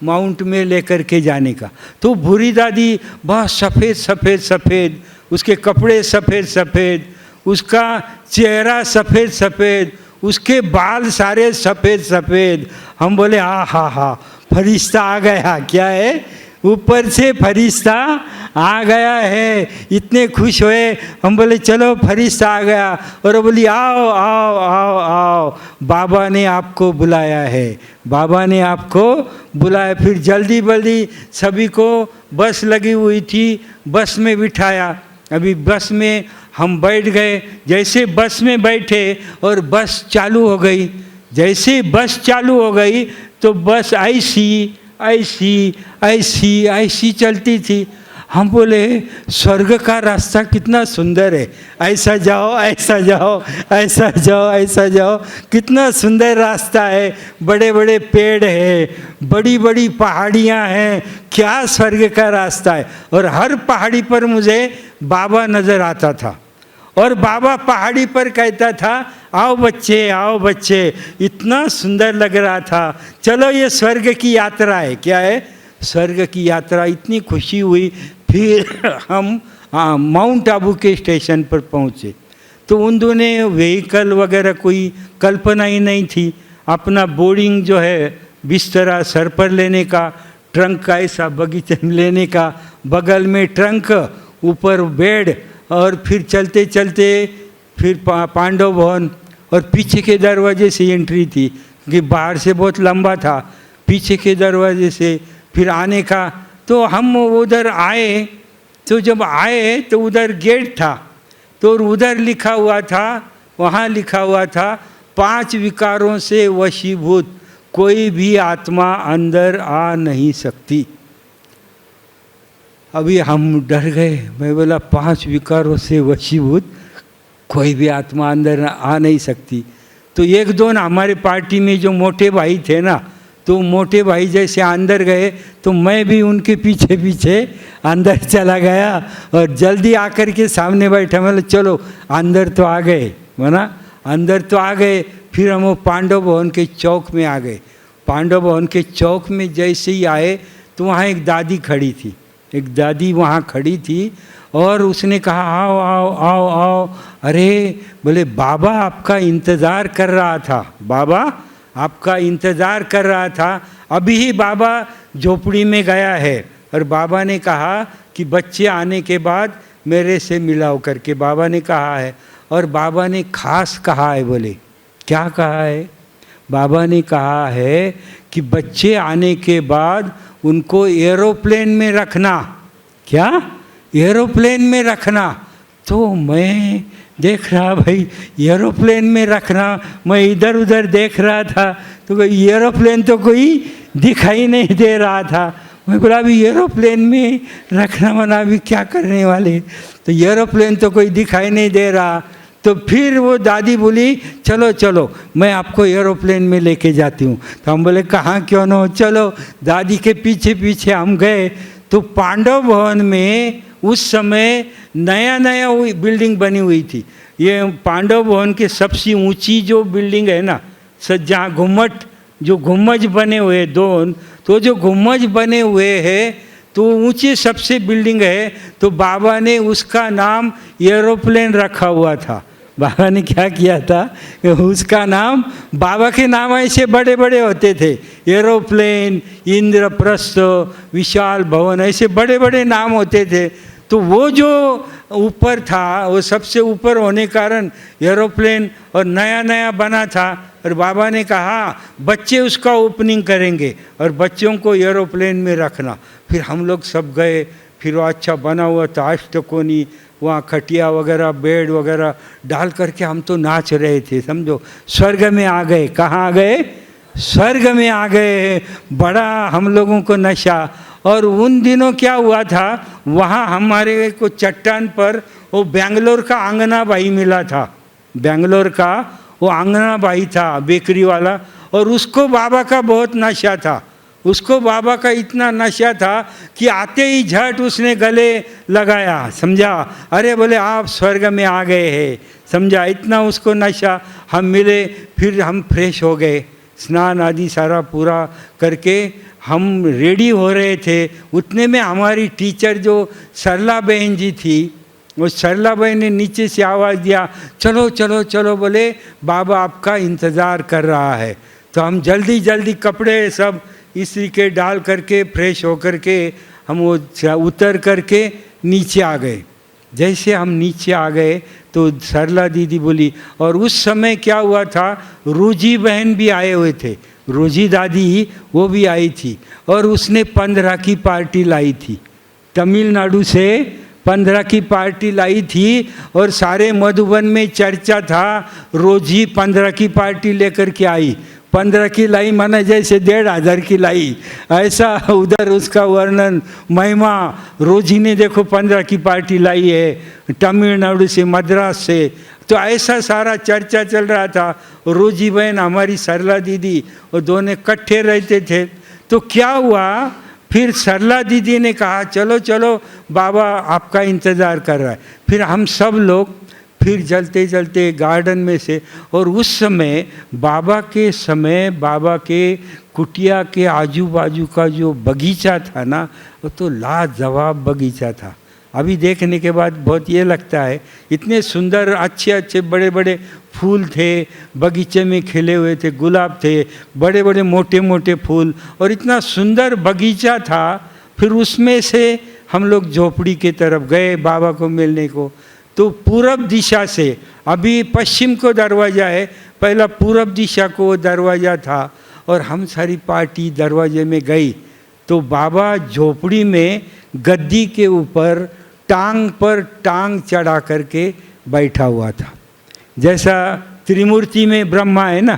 माउंट में लेकर के जाने का। तो भूरी दादी बहुत सफ़ेद, उसके कपड़े सफ़ेद, उसका चेहरा सफ़ेद, उसके बाल सारे सफ़ेद। हम बोले हा फरिश्ता आ गया। क्या है? ऊपर से फरिश्ता आ गया है, इतने खुश हुए। हम बोले चलो फरिश्ता आ गया, और वो बोली आओ आओ आओ आओ, बाबा ने आपको बुलाया है, बाबा ने आपको बुलाया। फिर जल्दी जल्दी सभी को बस लगी हुई थी, बस में बिठाया। अभी बस में हम बैठ गए, जैसे बस में बैठे और बस चालू हो गई, जैसे बस चालू हो गई तो बस ऐसी ऐसी ऐसी ऐसी चलती थी। हम बोले स्वर्ग का रास्ता कितना सुंदर है, ऐसा जाओ ऐसा जाओ ऐसा जाओ ऐसा जाओ, कितना सुंदर रास्ता है, बड़े बड़े पेड़ है, बड़ी बड़ी पहाड़ियाँ हैं, क्या स्वर्ग का रास्ता है। और हर पहाड़ी पर मुझे बाबा नज़र आता था, और बाबा पहाड़ी पर कहता था आओ बच्चे आओ बच्चे, इतना सुंदर लग रहा था। चलो ये स्वर्ग की यात्रा है। क्या है? स्वर्ग की यात्रा। इतनी खुशी हुई। फिर हम माउंट आबू के स्टेशन पर पहुँचे तो उन दोनों व्हीकल वगैरह कोई कल्पना ही नहीं थी। अपना बोर्डिंग जो है, बिस्तरा सर पर लेने का, ट्रंक का ऐसा बगीचे में लेने का, बगल में ट्रंक, ऊपर बेड, और फिर चलते चलते फिर पांडव भवन, और पीछे के दरवाजे से एंट्री थी कि बाहर से बहुत लंबा था, पीछे के दरवाजे से फिर आने का। तो हम उधर आए, तो जब आए तो उधर गेट था, तो उधर लिखा हुआ था, वहाँ लिखा हुआ था 5 विकारों से वशीभूत कोई भी आत्मा अंदर आ नहीं सकती। अभी हम डर गए। मैं बोला 5 विकारों से वशीभूत कोई भी आत्मा अंदर आ नहीं सकती। तो एक दो ना हमारे पार्टी में जो मोटे भाई थे ना, तो मोटे भाई जैसे अंदर गए तो मैं भी उनके पीछे पीछे अंदर चला गया, और जल्दी आकर के सामने बैठा। मतलब चलो अंदर तो आ गए, माना अंदर तो आ गए। फिर हम वो पांडव भवन के चौक में आ गए। पांडव भवन के चौक में जैसे ही आए तो वहाँ एक दादी खड़ी थी, एक दादी वहाँ खड़ी थी, और उसने कहा आओ आओ आओ आओ। अरे बोले बाबा आपका इंतज़ार कर रहा था, बाबा आपका इंतज़ार कर रहा था, अभी ही बाबा झोपड़ी में गया है, और बाबा ने कहा कि बच्चे आने के बाद मेरे से मिलाओ करके बाबा ने कहा है। और बाबा ने खास कहा है, बोले क्या कहा है? बाबा ने कहा है कि बच्चे आने के बाद उनको एरोप्लेन में रखना। क्या? एरोप्लेन में रखना। तो मैं देख रहा भाई एरोप्लेन में रखना, मैं इधर उधर देख रहा था तो कोई एरोप्लेन तो कोई दिखाई नहीं दे रहा था। मैं बोला अभी एरोप्लेन में रखना मना, अभी क्या करने वाले, तो एरोप्लेन तो कोई दिखाई नहीं दे रहा। तो फिर वो दादी बोली चलो चलो मैं आपको एरोप्लेन में लेके जाती हूँ। तो हम बोले कहाँ क्यों न हो, चलो। दादी के पीछे पीछे हम गए तो पांडव भवन में उस समय नया नया बिल्डिंग बनी हुई थी। ये पांडव भवन के सबसे ऊंची जो बिल्डिंग है ना, जहाँ घुम्मट जो गुम्बज बने हुए दो, तो जो गुम्बज बने हुए हैं तो ऊंची सबसे बिल्डिंग है, तो बाबा ने उसका नाम एरोप्लेन रखा हुआ था। बाबा ने क्या किया था, उसका नाम, बाबा के नाम ऐसे बड़े बड़े होते थे, एरोप्लेन, इंद्रप्रस्थ, विशाल भवन, ऐसे बड़े बड़े नाम होते थे। तो वो जो ऊपर था, वो सबसे ऊपर होने कारण एरोप्लेन, और नया नया बना था, और बाबा ने कहा बच्चे उसका ओपनिंग करेंगे और बच्चों को एरोप्लेन में रखना। फिर हम लोग सब गए, फिर वो अच्छा बना हुआ था अष्टकोनी, वहाँ खटिया वगैरह बेड वगैरह डाल करके हम तो नाच रहे थे, समझो स्वर्ग में आ गए। कहाँ आ गए? स्वर्ग में आ गए। बड़ा हम लोगों को नशा। और उन दिनों क्या हुआ था, वहाँ हमारे को चट्टान पर वो बेंगलोर का आंगना भाई मिला था, बेंगलोर का वो आंगना भाई था बेकरी वाला, और उसको बाबा का बहुत नशा था। उसको बाबा का इतना नशा था कि आते ही झट उसने गले लगाया, समझा, अरे बोले आप स्वर्ग में आ गए हैं, समझा, इतना उसको नशा। हम मिले, फिर हम फ्रेश हो गए, स्नान आदि सारा पूरा करके हम रेडी हो रहे थे। उतने में हमारी टीचर जो सरला बहन जी थी, वो सरला बहन ने नीचे से आवाज़ दिया चलो चलो चलो, बोले बाबा आपका इंतज़ार कर रहा है। तो हम जल्दी जल्दी कपड़े सब इस्त्री के डाल करके फ्रेश हो करके हम वो उतर करके नीचे आ गए। जैसे हम नीचे आ गए तो सरला दीदी बोली, और उस समय क्या हुआ था, रोजी बहन भी आए हुए थे, रोजी दादी वो भी आई थी, और उसने 15 की पार्टी लाई थी, तमिलनाडु से 15 की पार्टी लाई थी। और सारे मधुबन में चर्चा था, रोजी 15 की पार्टी लेकर के आई। 15 की लाई माना जैसे 1500 की लाई, ऐसा उधर उसका वर्णन महिमा। रोजी ने देखो 15 की पार्टी लाई है तमिलनाडु से, मद्रास से, तो ऐसा सारा चर्चा चल रहा था। रोजी बहन हमारी सरला दीदी और दोनों इकट्ठे रहते थे। तो क्या हुआ, फिर सरला दीदी ने कहा चलो चलो बाबा आपका इंतज़ार कर रहा है। फिर हम सब लोग फिर चलते चलते गार्डन में से, और उस समय बाबा के कुटिया के आजू बाजू का जो बगीचा था ना, वो तो लाजवाब बगीचा था। अभी देखने के बाद बहुत ये लगता है, इतने सुंदर अच्छे अच्छे बड़े बड़े फूल थे, बगीचे में खिले हुए थे, गुलाब थे, बड़े बड़े मोटे मोटे फूल, और इतना सुंदर बगीचा था। फिर उसमें से हम लोग झोपड़ी की तरफ गए बाबा को मिलने को। तो पूरब दिशा से, अभी पश्चिम को दरवाज़ा है, पहला पूरब दिशा को वो दरवाज़ा था, और हम सारी पार्टी दरवाजे में गई। तो बाबा झोपड़ी में गद्दी के ऊपर टांग पर टांग चढ़ा करके बैठा हुआ था। जैसा त्रिमूर्ति में ब्रह्मा है ना,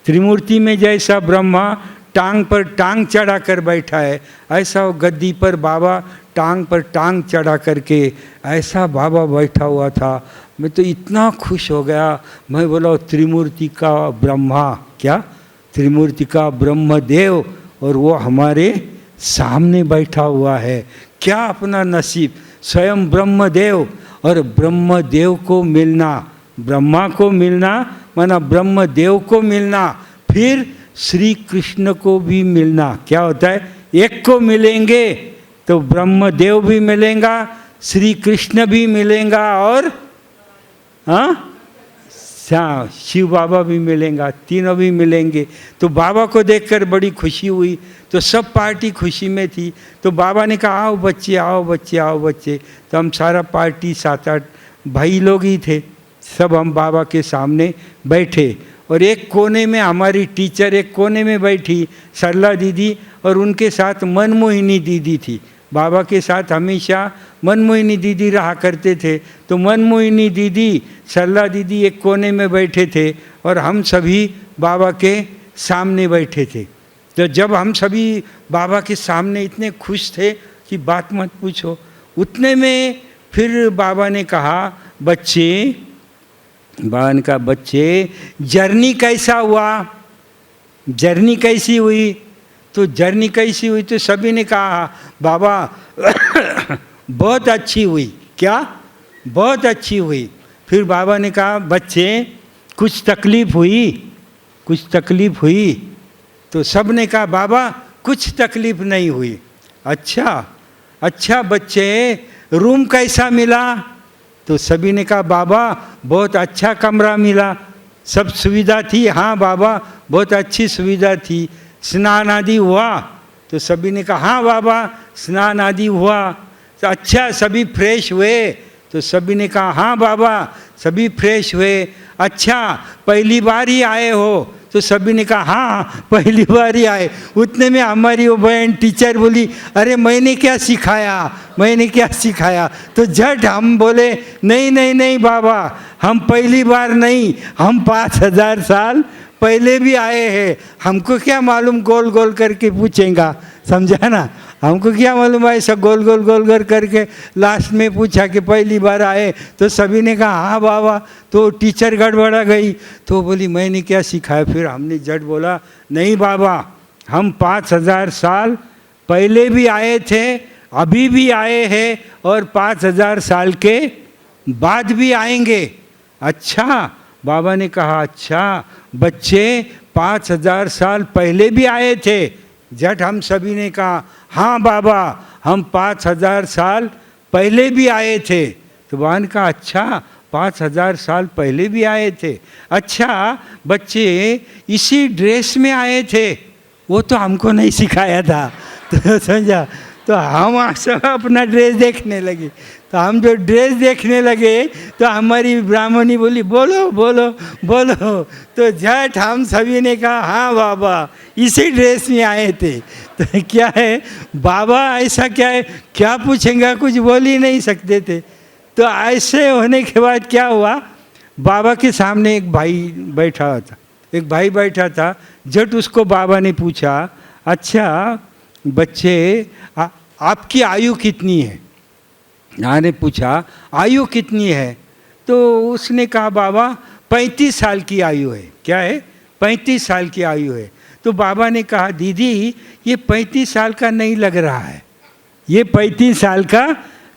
त्रिमूर्ति में जैसा ब्रह्मा टांग पर टांग चढ़ा कर बैठा है, ऐसा वो गद्दी पर बाबा टांग पर टांग चढ़ा करके ऐसा बाबा बैठा हुआ था। मैं तो इतना खुश हो गया, मैं बोला त्रिमूर्ति का ब्रह्मा, क्या त्रिमूर्ति का ब्रह्मदेव, और वो हमारे सामने बैठा हुआ है। क्या अपना नसीब, स्वयं ब्रह्मदेव, और ब्रह्मदेव को मिलना, ब्रह्मा को मिलना माना ब्रह्मदेव को मिलना, फिर श्री कृष्ण को भी मिलना। क्या होता है, एक को मिलेंगे तो ब्रह्मदेव भी मिलेगा, श्री कृष्ण भी मिलेगा, और हाँ शिव बाबा भी मिलेगा, तीनों भी मिलेंगे। तो बाबा को देखकर बड़ी खुशी हुई, तो सब पार्टी खुशी में थी। तो बाबा ने कहा आओ बच्चे, आओ बच्चे, आओ बच्चे। तो हम सारा पार्टी 7-8 भाई लोग ही थे, सब हम बाबा के सामने बैठे, और एक कोने में हमारी टीचर एक कोने में बैठी, सरला दीदी, और उनके साथ मनमोहिनी दीदी थी। बाबा के साथ हमेशा मनमोहिनी दीदी रहा करते थे। तो मनमोहिनी दीदी, सरला दीदी एक कोने में बैठे थे, और हम सभी बाबा के सामने बैठे थे। तो जब हम सभी बाबा के सामने इतने खुश थे कि बात मत पूछो। उतने में फिर बाबा ने कहा बच्चे, बाबा ने कहा बच्चे जर्नी कैसा हुआ, जर्नी कैसी हुई। तो जर्नी कैसी हुई, तो सभी ने कहा बाबा बहुत अच्छी हुई। क्या, बहुत अच्छी हुई। फिर बाबा ने कहा बच्चे कुछ तकलीफ हुई, कुछ तकलीफ हुई। तो सब ने कहा बाबा कुछ तकलीफ नहीं हुई। अच्छा अच्छा बच्चे रूम कैसा मिला। तो सभी ने कहा बाबा बहुत अच्छा कमरा मिला, सब सुविधा थी। हाँ बाबा बहुत अच्छी सुविधा थी। स्नान आदि हुआ। तो सभी ने कहा हाँ बाबा स्नान आदि हुआ। तो अच्छा सभी फ्रेश हुए। तो सभी ने कहा हाँ बाबा सभी फ्रेश हुए। अच्छा पहली बार ही आए हो। तो सभी ने कहा हाँ पहली बार ही आए। उतने में हमारी वो बहन टीचर बोली अरे मैंने क्या सिखाया, मैंने क्या सिखाया। तो झट हम बोले नहीं नहीं नहीं बाबा हम पहली बार नहीं, हम 5000 साल पहले भी आए हैं। हमको क्या मालूम गोल गोल करके पूछेगा, समझा ना। हमको क्या मालूम ऐसा गोल गोल गोल गोल करके लास्ट में पूछा कि पहली बार आए। तो सभी ने कहा हाँ बाबा। तो टीचर गड़बड़ा गई। तो बोली मैंने क्या सिखाया। फिर हमने झट बोला नहीं बाबा हम 5000 साल पहले भी आए थे, अभी भी आए हैं और 5000 साल के बाद भी आएंगे। अच्छा बाबा ने कहा अच्छा बच्चे 5000 साल पहले भी आए थे। झट हम सभी ने कहा हाँ बाबा हम 5000 साल पहले भी आए थे। तो बाबा ने कहा अच्छा 5000 साल पहले भी आए थे। अच्छा बच्चे इसी ड्रेस में आए थे, वो तो हमको नहीं सिखाया था। तो समझा। तो हम सब अपना ड्रेस देखने लगे। तो हम जो ड्रेस देखने लगे तो हमारी ब्राह्मणी बोली बोलो बोलो बोलो। तो झट हम सभी ने कहा हाँ बाबा इसी ड्रेस में आए थे। तो क्या है बाबा ऐसा क्या है, क्या पूछेंगे, कुछ बोल ही नहीं सकते थे। तो ऐसे होने के बाद क्या हुआ, बाबा के सामने एक भाई बैठा था। झट उसको बाबा ने पूछा अच्छा बच्चे आपकी आयु कितनी है। ने पूछा आयु कितनी है। तो उसने कहा बाबा 35 साल की आयु है। क्या है 35 साल की आयु है। तो बाबा ने कहा दीदी ये 35 साल का नहीं लग रहा है, ये 35 साल का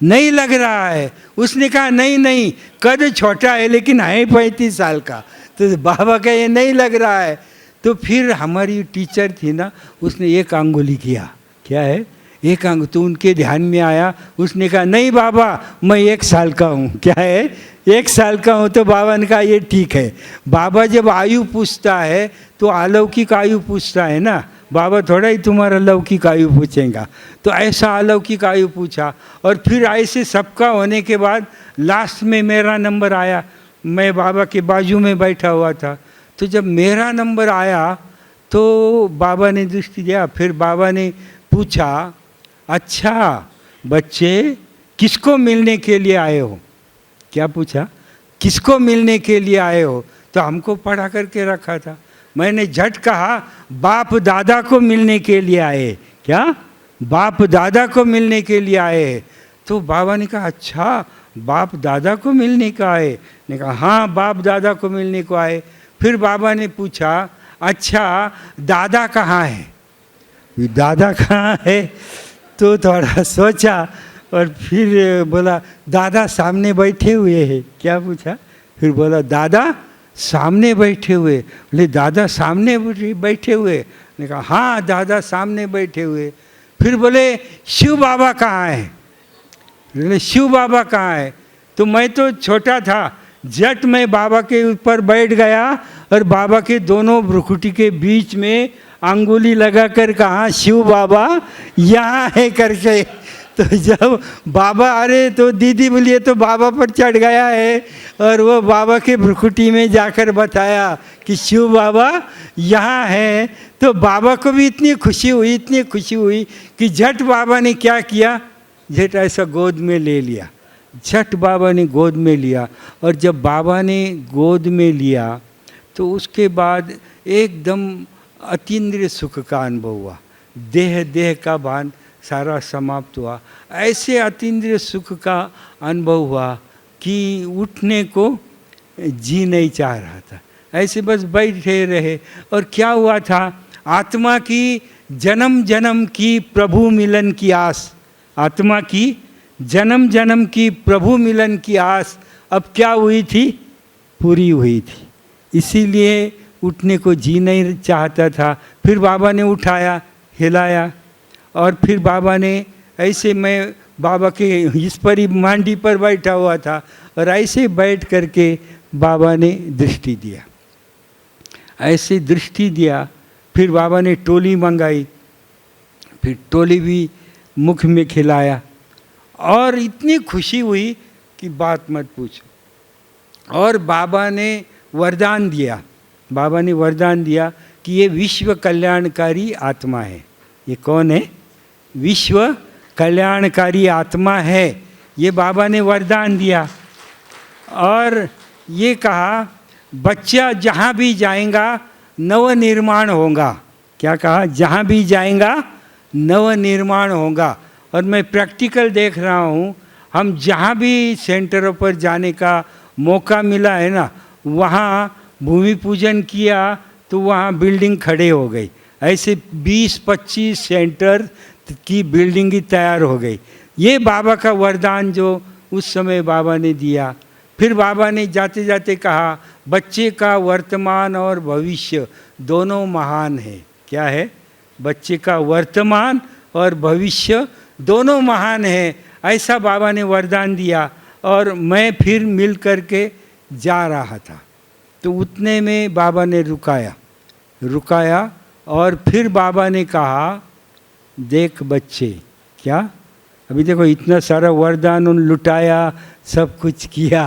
नहीं लग रहा है। उसने कहा नहीं कद छोटा है लेकिन है 35 साल का। तो बाबा का ये नहीं लग रहा है। तो फिर हमारी टीचर थी ना, उसने एक अंगुली किया। क्या है एक अंग। तो उनके ध्यान में आया, उसने कहा नहीं बाबा मैं 1 साल का हूँ। क्या है 1 साल का हूँ। तो बाबा ने कहा ये ठीक है। बाबा जब आयु पूछता है तो अलौकिक आयु पूछता है ना, बाबा थोड़ा ही तुम्हारा लौकिक आयु पूछेगा। तो ऐसा अलौकिक आयु पूछा। और फिर ऐसे सबका होने के बाद लास्ट में मेरा नंबर आया। मैं बाबा के बाजू में बैठा हुआ था। तो जब मेरा नंबर आया तो बाबा ने दृष्टि दिया। फिर बाबा ने पूछा अच्छा बच्चे किसको मिलने के लिए आए हो। क्या पूछा, किसको मिलने के लिए आए हो। तो हमको पढ़ा करके रखा था। मैंने झट कहा बाप दादा को मिलने के लिए आए। क्या बाप दादा को मिलने के लिए आए। तो बाबा ने कहा अच्छा बाप दादा को मिलने का आए। ने कहा हाँ बाप दादा को मिलने को आए। फिर बाबा ने पूछा अच्छा दादा कहाँ है, दादा कहाँ है। तो थोड़ा सोचा और फिर बोला दादा सामने बैठे हुए हैं। क्या पूछा, फिर बोला दादा सामने बैठे हुए। बोले दादा सामने बैठे हुए। ने कहा हाँ दादा सामने बैठे हुए। फिर बोले शिव बाबा कहाँ है। बोले शिव बाबा कहाँ है। तो मैं तो छोटा था, झट मैं बाबा के ऊपर बैठ गया और बाबा के दोनों भ्रुकुटी के बीच में अंगुली लगाकर कहा शिव बाबा यहाँ है करके। तो जब बाबा अरे तो दीदी बोलिए तो बाबा पर चढ़ गया है और वो बाबा के भ्रुकुटी में जाकर बताया कि शिव बाबा यहाँ है। तो बाबा को भी इतनी खुशी हुई कि झट बाबा ने क्या किया, झट ऐसा गोद में ले लिया। झट बाबा ने गोद में लिया। और जब बाबा ने गोद में लिया तो उसके बाद एकदम अतीन्द्रिय सुख का अनुभव हुआ। देह का भान सारा समाप्त हुआ। ऐसे अतीन्द्रिय सुख का अनुभव हुआ कि उठने को जी नहीं चाह रहा था। ऐसे बस बैठे रहे। और क्या हुआ था, आत्मा की जन्म जन्म की प्रभु मिलन की आस, आत्मा की जन्म जन्म की प्रभु मिलन की आस अब क्या हुई थी, पूरी हुई थी। इसीलिए उठने को जी नहीं चाहता था। फिर बाबा ने उठाया, हिलाया और फिर बाबा ने ऐसे, मैं बाबा के इस पर ही मांडी पर बैठा हुआ था और ऐसे बैठ करके बाबा ने दृष्टि दिया, ऐसे दृष्टि दिया। फिर बाबा ने टोली मंगाई, फिर टोली भी मुख में खिलाया और इतनी खुशी हुई कि बात मत पूछो। और बाबा ने वरदान दिया, बाबा ने वरदान दिया कि ये विश्व कल्याणकारी आत्मा है। ये कौन है, विश्व कल्याणकारी आत्मा है। ये बाबा ने वरदान दिया और ये कहा बच्चा जहाँ भी जाएगा नव निर्माण होगा। क्या कहा, जहाँ भी जाएगा नव निर्माण होगा। और मैं प्रैक्टिकल देख रहा हूँ, हम जहाँ भी सेंटरों पर जाने का मौका मिला है ना, वहाँ भूमि पूजन किया तो वहाँ बिल्डिंग खड़े हो गई। ऐसे 20-25 सेंटर की बिल्डिंग ही तैयार हो गई। ये बाबा का वरदान जो उस समय बाबा ने दिया। फिर बाबा ने जाते जाते कहा बच्चे का वर्तमान और भविष्य दोनों महान है। क्या है, बच्चे का वर्तमान और भविष्य दोनों महान है, ऐसा बाबा ने वरदान दिया। और मैं फिर मिल करके जा रहा था तो उतने में बाबा ने रुकाया और फिर बाबा ने कहा देख बच्चे क्या? अभी देखो इतना सारा वरदान उन लुटाया, सब कुछ किया,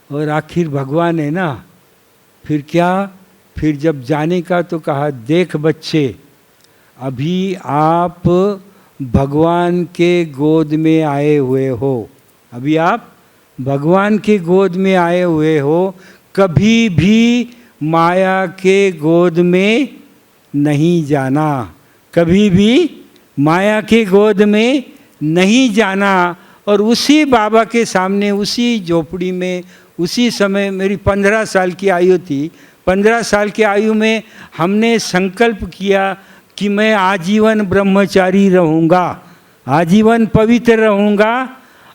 और आखिर भगवान है ना। फिर क्या? फिर जब जाने का तो कहा, देख बच्चे, अभी आप भगवान के गोद में आए हुए हो, अभी आप भगवान के गोद में आए हुए हो, कभी भी माया के गोद में नहीं जाना, कभी भी माया के गोद में नहीं जाना। और उसी बाबा के सामने, उसी झोपड़ी में, उसी समय मेरी 15 साल की आयु थी। 15 साल की आयु में हमने संकल्प किया कि मैं आजीवन ब्रह्मचारी रहूँगा, आजीवन पवित्र रहूँगा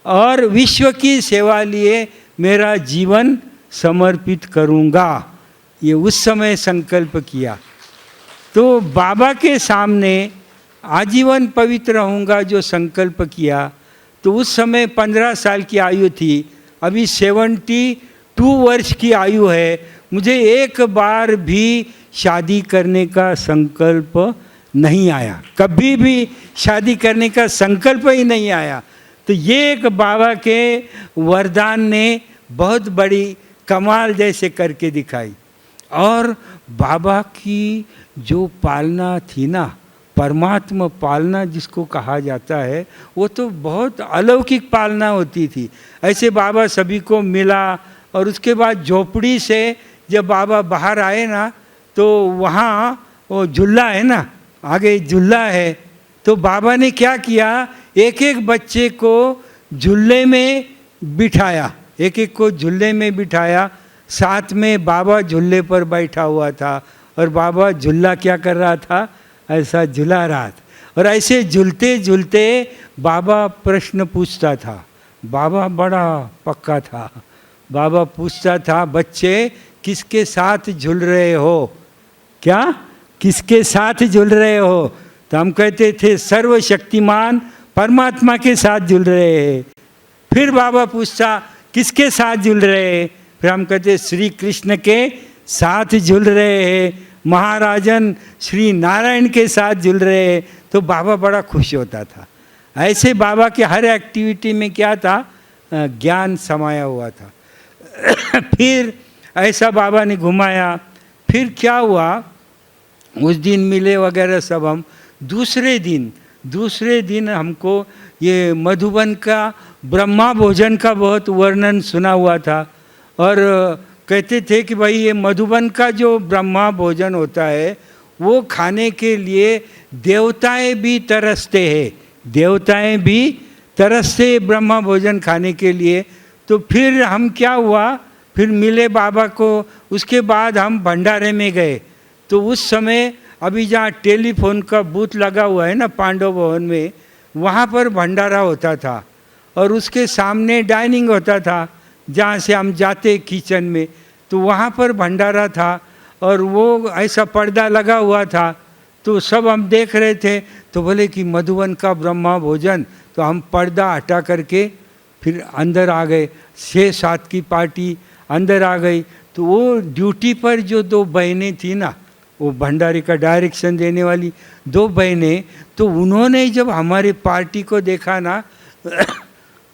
और विश्व की सेवा लिए मेरा जीवन समर्पित करूँगा। ये उस समय संकल्प किया। तो बाबा के सामने आजीवन पवित्र रहूँगा जो संकल्प किया, तो उस समय 15 साल की आयु थी। अभी 72 वर्ष की आयु है। मुझे एक बार भी शादी करने का संकल्प नहीं आया, कभी भी शादी करने का संकल्प ही नहीं आया। तो ये एक बाबा के वरदान ने बहुत बड़ी कमाल जैसे करके दिखाई। और बाबा की जो पालना थी ना, परमात्मा पालना जिसको कहा जाता है, वो तो बहुत अलौकिक पालना होती थी। ऐसे बाबा सभी को मिला, और उसके बाद झोपड़ी से जब बाबा बाहर आए ना, तो वहाँ वो झूला है ना, आगे झूला है, तो बाबा ने क्या किया, एक एक बच्चे को झूले में बिठाया, एक एक को झूले में बिठाया, साथ में बाबा झूले पर बैठा हुआ था, और बाबा झूला क्या कर रहा था, ऐसा झूला रहा था। और ऐसे झूलते झूलते बाबा प्रश्न पूछता था। बाबा बड़ा पक्का था। बाबा पूछता था, बच्चे किसके साथ झूल रहे हो? क्या? किसके साथ झूल रहे हो? तो हम कहते थे सर्वशक्तिमान परमात्मा के साथ झूल रहे हैं। फिर बाबा पूछता, किसके साथ झूल रहे हैं? फिर हम कहते श्री कृष्ण के साथ झूल रहे हैं, महाराजन श्री नारायण के साथ झूल रहे हैं। तो बाबा बड़ा खुश होता था। ऐसे बाबा के हर एक्टिविटी में क्या था, ज्ञान समाया हुआ था। फिर ऐसा बाबा ने घुमाया। फिर क्या हुआ, उस दिन मिले वगैरह सब हम। दूसरे दिन हमको ये मधुबन का ब्रह्मा भोजन का बहुत वर्णन सुना हुआ था, और कहते थे कि भाई ये मधुबन का जो ब्रह्मा भोजन होता है, वो खाने के लिए देवताएं भी तरसते हैं, देवताएं भी तरसते ब्रह्मा भोजन खाने के लिए। तो फिर हम क्या हुआ, फिर मिले बाबा को। उसके बाद हम भंडारे में गए। तो उस समय अभी जहाँ टेलीफोन का बूथ लगा हुआ है ना पांडव भवन में, वहाँ पर भंडारा होता था, और उसके सामने डाइनिंग होता था जहाँ से हम जाते किचन में। तो वहाँ पर भंडारा था, और वो ऐसा पर्दा लगा हुआ था। तो सब हम देख रहे थे। तो बोले कि मधुबन का ब्रह्मा भोजन। तो हम पर्दा हटा करके फिर अंदर आ गए। 6-7 की पार्टी अंदर आ गई। तो वो ड्यूटी पर जो 2 बहनें थी ना, वो भंडारे का डायरेक्शन देने वाली 2 बहनें, तो उन्होंने जब हमारे पार्टी को देखा ना,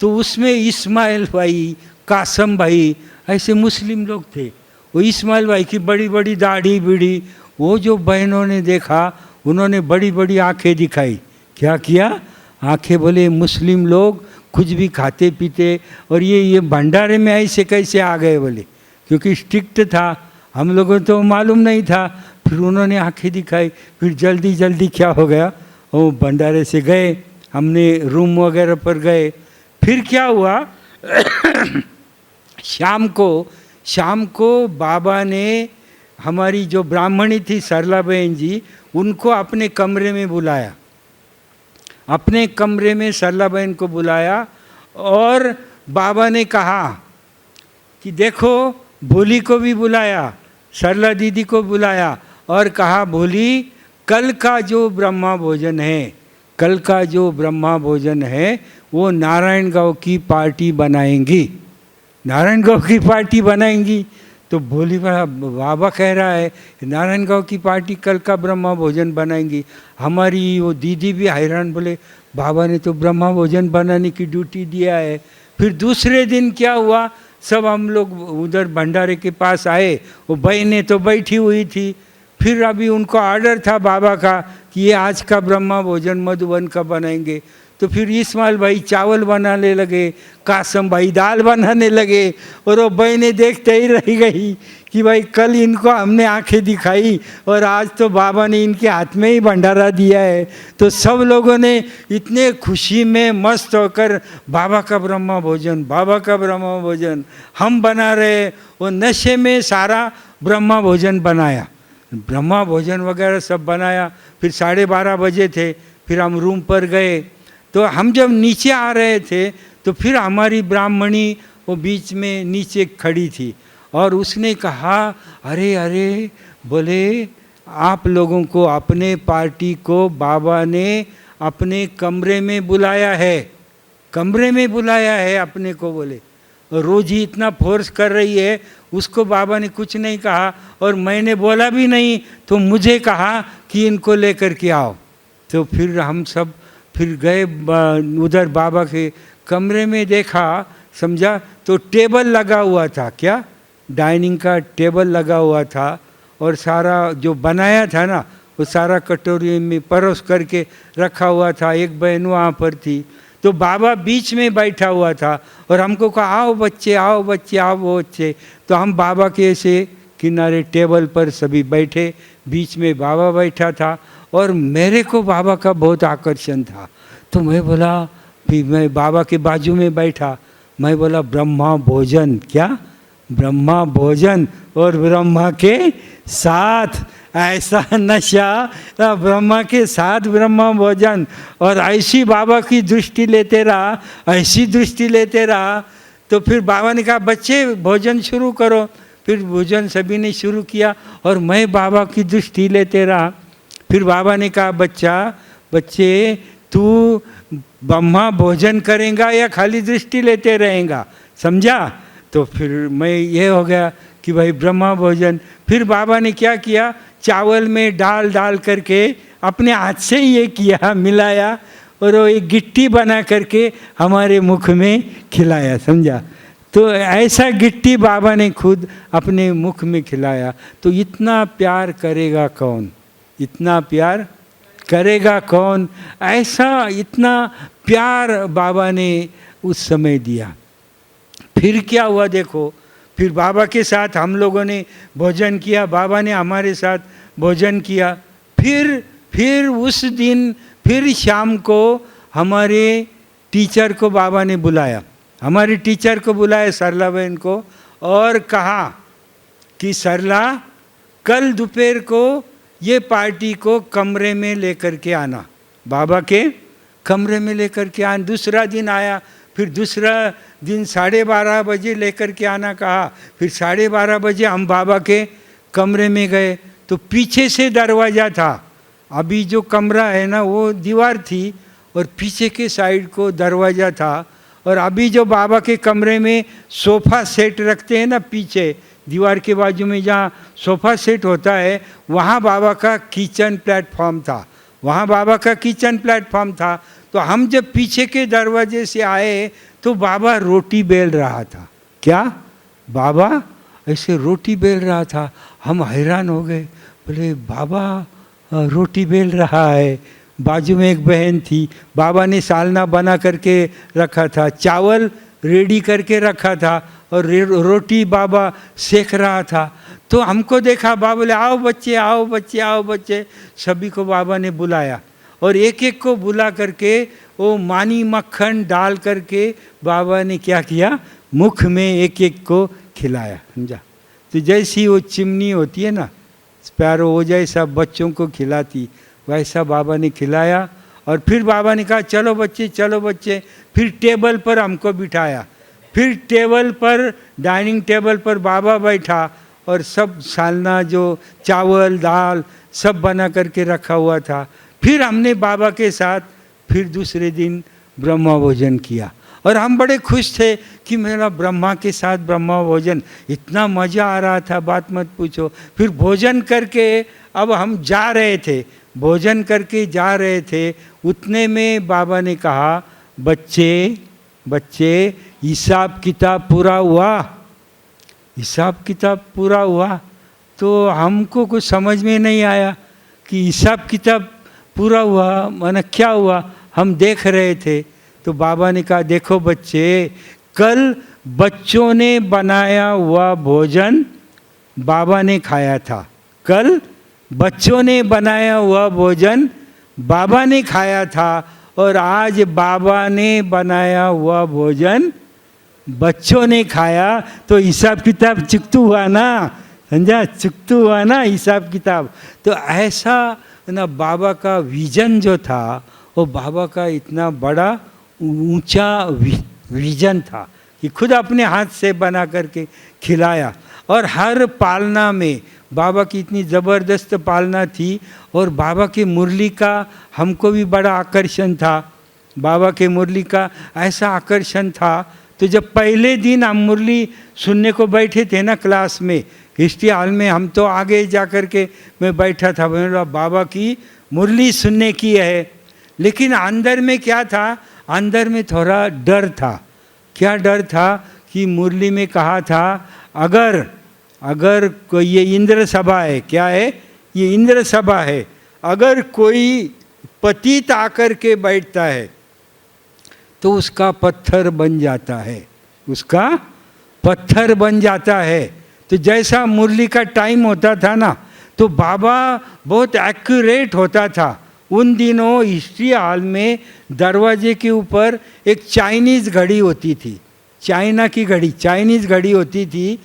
तो उसमें इस्माइल भाई, कासम भाई, ऐसे मुस्लिम लोग थे। वो इस्माइल भाई की बड़ी बड़ी दाढ़ी बीड़ी, वो जो बहनों ने देखा, उन्होंने बड़ी बड़ी आंखें दिखाई। क्या किया? आंखें, बोले मुस्लिम लोग कुछ भी खाते पीते, और ये भंडारे में ऐसे कैसे आ गए बोले, क्योंकि स्ट्रिक्ट था, हम लोगों तो मालूम नहीं था। फिर उन्होंने आंखें दिखाई। फिर जल्दी जल्दी क्या हो गया, वो भंडारे से गए, हमने रूम वगैरह पर गए। फिर क्या हुआ, शाम को बाबा ने हमारी जो ब्राह्मणी थी सरला बहन जी, उनको अपने कमरे में बुलाया। अपने कमरे में सरला बहन को बुलाया, और बाबा ने कहा कि देखो, भोली को भी बुलाया, सरला दीदी को बुलाया, और कहा, भोली कल का जो ब्रह्मा भोजन है, कल का जो ब्रह्मा भोजन है, वो नारायण गाँव की पार्टी बनाएंगी, नारायण गाँव की पार्टी बनाएंगी। तो तो बोली बड़ा बाबा कह रहा है नारायण गांव की पार्टी कल का ब्रह्मा भोजन बनाएंगी। हमारी वो दीदी भी हैरान, बोले बाबा ने तो ब्रह्मा भोजन बनाने की ड्यूटी दिया है। फिर दूसरे दिन क्या हुआ, सब हम लोग उधर भंडारे के पास आए, वो बहनें तो बैठी हुई थी। फिर अभी उनको ऑर्डर था बाबा का कि ये आज का ब्रह्मा भोजन मधुबन का बनाएंगे। तो फिर इस्माइल भाई चावल बनाने लगे, कासम भाई दाल बनाने लगे, और वो बहनें देखते ही रह गई कि भाई कल इनको हमने आंखें दिखाई और आज तो बाबा ने इनके हाथ में ही भंडारा दिया है। तो सब लोगों ने इतने खुशी में मस्त होकर बाबा का ब्रह्मा भोजन, बाबा का ब्रह्मा भोजन हम बना रहे, वो नशे में सारा ब्रह्मा भोजन बनाया, ब्रह्मा भोजन वगैरह सब बनाया। फिर 12:30 बजे थे, फिर हम रूम पर गए। तो हम जब नीचे आ रहे थे तो फिर हमारी ब्राह्मणी वो बीच में नीचे खड़ी थी और उसने कहा अरे अरे, बोले आप लोगों को अपने पार्टी को बाबा ने अपने कमरे में बुलाया है, कमरे में बुलाया है अपने को। बोले रोज ही इतना फोर्स कर रही है, उसको बाबा ने कुछ नहीं कहा और मैंने बोला भी नहीं, तो मुझे कहा कि इनको लेकर के आओ। तो फिर हम सब फिर गए उधर बाबा के कमरे में, देखा समझा तो टेबल लगा हुआ था, क्या डाइनिंग का टेबल लगा हुआ था और सारा जो बनाया था ना वो सारा कटोरी में परोस करके रखा हुआ था। एक बहन वहाँ पर थी, तो बाबा बीच में बैठा हुआ था और हमको कहा आओ बच्चे, आओ बच्चे, आओ बच्चे। तो हम बाबा के ऐसे किनारे टेबल पर सभी बैठे, बीच में बाबा बैठा था और मेरे को बाबा का बहुत आकर्षण था। तो मैं बोला, फिर मैं बाबा के बाजू में बैठा, मैं बोला ब्रह्मा भोजन, क्या ब्रह्मा भोजन और ब्रह्मा के साथ ऐसा नशा, ब्रह्मा के साथ ब्रह्मा भोजन, और ऐसी बाबा की दृष्टि लेते रहा, ऐसी दृष्टि लेते रहा। तो फिर बाबा ने कहा बच्चे भोजन शुरू करो। फिर भोजन सभी ने शुरू किया और मैं बाबा की दृष्टि लेते रहा। फिर बाबा ने कहा बच्चे तू ब्रह्मा भोजन करेगा या खाली दृष्टि लेते रहेगा, समझा। तो फिर मैं ये हो गया कि भाई ब्रह्मा भोजन। फिर बाबा ने क्या किया, चावल में डाल डाल करके अपने हाथ से ये किया, मिलाया और वो एक गिट्टी बना करके हमारे मुख में खिलाया, समझा। तो ऐसा गिट्टी बाबा ने खुद अपने मुख में खिलाया। तो इतना प्यार करेगा कौन, इतना प्यार करेगा कौन, ऐसा इतना प्यार बाबा ने उस समय दिया। फिर क्या हुआ देखो, फिर बाबा के साथ हम लोगों ने भोजन किया, बाबा ने हमारे साथ भोजन किया। फिर उस दिन फिर शाम को हमारे टीचर को बाबा ने बुलाया, हमारी टीचर को बुलाया सरला बहन को, और कहा कि सरला कल दोपहर को ये पार्टी को कमरे में लेकर के आना, बाबा के कमरे में लेकर के आना। दूसरा दिन आया, फिर दूसरा दिन 12:30 बजे लेकर के आना कहा। फिर 12:30 बजे हम बाबा के कमरे में गए, तो पीछे से दरवाज़ा था। अभी जो कमरा है ना वो दीवार थी और पीछे के साइड को दरवाज़ा था। और अभी जो बाबा के कमरे में सोफ़ा सेट रखते हैं ना, पीछे दीवार के बाजू में जहाँ सोफ़ा सेट होता है, वहाँ बाबा का किचन प्लेटफॉर्म था, वहाँ बाबा का किचन प्लेटफॉर्म था। तो हम जब पीछे के दरवाजे से आए तो बाबा रोटी बेल रहा था, क्या बाबा ऐसे रोटी बेल रहा था। हम हैरान हो गए, बोले बाबा रोटी बेल रहा है। बाजू में एक बहन थी, बाबा ने सालना बना करके रखा था, चावल रेडी करके रखा था और रोटी बाबा सेक रहा था। तो हमको देखा, बाबा बोले आओ बच्चे, आओ बच्चे, आओ बच्चे। सभी को बाबा ने बुलाया और एक एक को बुला करके वो मानी मक्खन डाल करके बाबा ने क्या किया, मुख में एक एक को खिलाया, समझा। तो जैसी वो चिमनी होती है ना स्पैरो, वो जैसा बच्चों को खिलाती, वैसा बाबा ने खिलाया। और फिर बाबा ने कहा चलो बच्चे, चलो बच्चे। फिर टेबल पर हमको बिठाया, फिर टेबल पर, डाइनिंग टेबल पर बाबा बैठा और सब सालना जो चावल दाल सब बना करके रखा हुआ था। फिर हमने बाबा के साथ फिर दूसरे दिन ब्रह्मा भोजन किया और हम बड़े खुश थे कि मेरा ब्रह्मा के साथ ब्रह्मा भोजन, इतना मज़ा आ रहा था, बात मत पूछो। फिर भोजन करके अब हम जा रहे थे, भोजन करके जा रहे थे, उतने में बाबा ने कहा, बच्चे बच्चे हिसाब किताब पूरा हुआ, हिसाब किताब पूरा हुआ। तो हमको कुछ समझ में नहीं आया कि हिसाब किताब पूरा हुआ माने क्या हुआ, हम देख रहे थे। तो बाबा ने कहा, देखो बच्चे, कल बच्चों ने बनाया हुआ भोजन बाबा ने खाया था, कल बच्चों ने बनाया हुआ भोजन बाबा ने खाया था, और आज बाबा ने बनाया हुआ भोजन बच्चों ने खाया। तो हिसाब किताब चुकतू हुआ ना, समझा, चुकतू हुआ ना हिसाब किताब। तो ऐसा ना बाबा का विजन जो था, वो बाबा का इतना बड़ा ऊंचा विजन था कि खुद अपने हाथ से बना करके खिलाया। और हर पालना में बाबा की इतनी ज़बरदस्त पालना थी, और बाबा के मुरली का हमको भी बड़ा आकर्षण था, बाबा के मुरली का ऐसा आकर्षण था। तो जब पहले दिन हम मुरली सुनने को बैठे थे ना क्लास में, हिस्ट्री हॉल में, हम तो आगे जा कर के मैं बैठा था, मैंने बोला बाबा की मुरली सुनने की है। लेकिन अंदर में क्या था, अंदर में थोड़ा डर था। क्या डर था कि मुरली में कहा था, अगर कोई, ये इंद्र सभा है, क्या है, ये इंद्र सभा है, अगर कोई पतित आकर के बैठता है तो उसका पत्थर बन जाता है, उसका पत्थर बन जाता है। तो जैसा मुरली का टाइम होता था ना, तो बाबा बहुत एक्यूरेट होता था। उन दिनों हिस्ट्री हॉल में दरवाजे के ऊपर एक चाइनीज़ घड़ी होती थी, चाइना की घड़ी, चाइनीज़ घड़ी होती थी।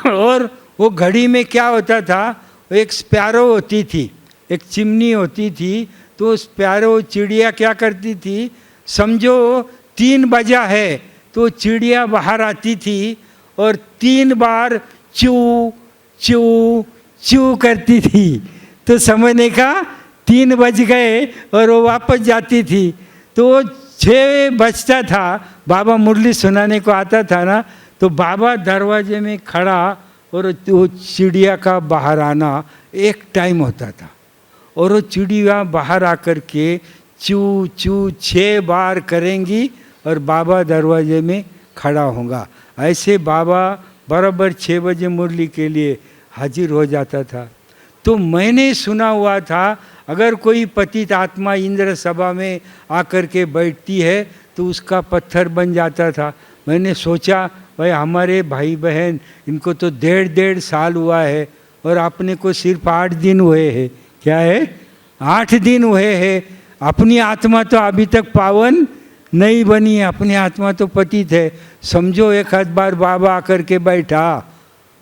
और वो घड़ी में क्या होता था, एक स्पैरो होती थी, एक चिमनी होती थी। तो स्पैरो चिड़िया क्या करती थी, समझो 3 बजा है तो चिड़िया बाहर आती थी और 3 बार चू चू चू करती थी। तो समझने का 3 बज गए और वो वापस जाती थी। तो 6 बजता था, बाबा मुरली सुनाने को आता था ना, तो बाबा दरवाजे में खड़ा और वो चिड़िया का बाहर आना एक टाइम होता था। और वो चिड़िया बाहर आकर के चू चू 6 बार करेंगी और बाबा दरवाजे में खड़ा होगा। ऐसे बाबा बराबर 6 बजे मुरली के लिए हाजिर हो जाता था। तो मैंने सुना हुआ था, अगर कोई पतित आत्मा इंद्र सभा में आकर के बैठती है तो उसका पत्थर बन जाता था। मैंने सोचा, भाई हमारे भाई बहन, इनको तो 1.5 साल हुआ है और अपने को सिर्फ 8 दिन हुए हैं। क्या है, 8 दिन हुए हैं। अपनी आत्मा तो अभी तक पावन नहीं बनी है, अपनी आत्मा तो पतित है। समझो एक आध बार बाबा आकर के बैठा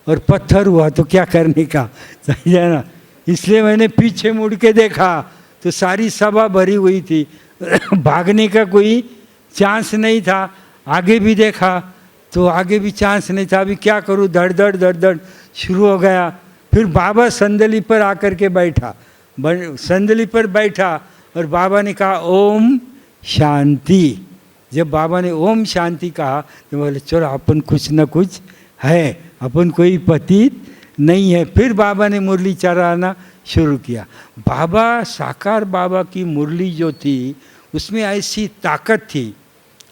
और पत्थर हुआ तो क्या करने का, समझा ना। इसलिए मैंने पीछे मुड़ के देखा तो सारी सभा भरी हुई थी, भागने का कोई चांस नहीं था। आगे भी देखा तो आगे भी चांस नहीं था। अभी क्या करूं, धड़ धड़ धड़ धड़ शुरू हो गया। फिर बाबा संदली पर आकर के बैठा, संदली पर बैठा और बाबा ने कहा ओम शांति। जब बाबा ने ओम शांति कहा तो बोले चलो अपन कुछ न कुछ है, अपन कोई पतित नहीं है। फिर बाबा ने मुरली चलाना शुरू किया। बाबा, साकार बाबा की मुरली जो थी उसमें ऐसी ताकत थी,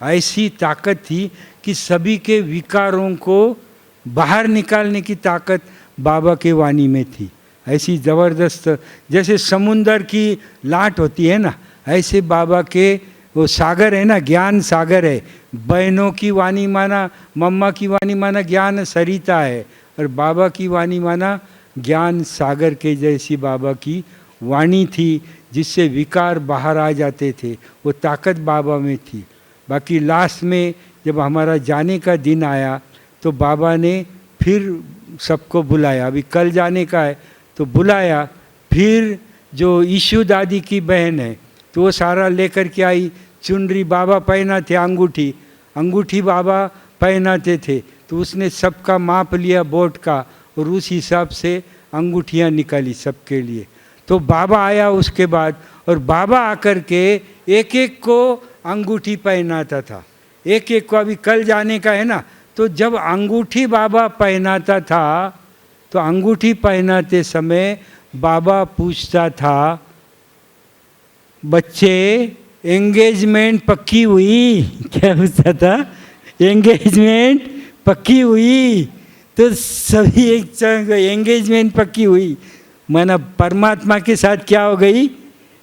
ऐसी ताकत थी कि सभी के विकारों को बाहर निकालने की ताकत बाबा के वाणी में थी। ऐसी ज़बरदस्त, जैसे समुंदर की लाट होती है ना, ऐसे बाबा के वो सागर है ना, ज्ञान सागर है। बहनों की वाणी माना, मम्मा की वाणी माना ज्ञान सरिता है, और बाबा की वाणी माना ज्ञान सागर के जैसी बाबा की वाणी थी, जिससे विकार बाहर आ जाते थे। वो ताकत बाबा में थी। बाकी लास्ट में जब हमारा जाने का दिन आया तो बाबा ने फिर सबको बुलाया। अभी कल जाने का है तो बुलाया। फिर जो ईशु दादी की बहन है तो वो सारा लेकर के आई। चुनरी बाबा पहनाते, अंगूठी, अंगूठी बाबा पहनाते थे। तो उसने सबका माप लिया बोट का और उस हिसाब से अंगूठियाँ निकाली सबके लिए। तो बाबा आया उसके बाद, और बाबा आकर के एक एक को अंगूठी पहनाता था, एक एक को अभी कल जाने का है ना। तो जब अंगूठी बाबा पहनाता था तो अंगूठी पहनाते समय बाबा पूछता था, बच्चे एंगेजमेंट पक्की हुई? क्या पूछता था? एंगेजमेंट पक्की हुई? तो सभी एक संग एंगेजमेंट पक्की हुई, माना परमात्मा के साथ क्या हो गई?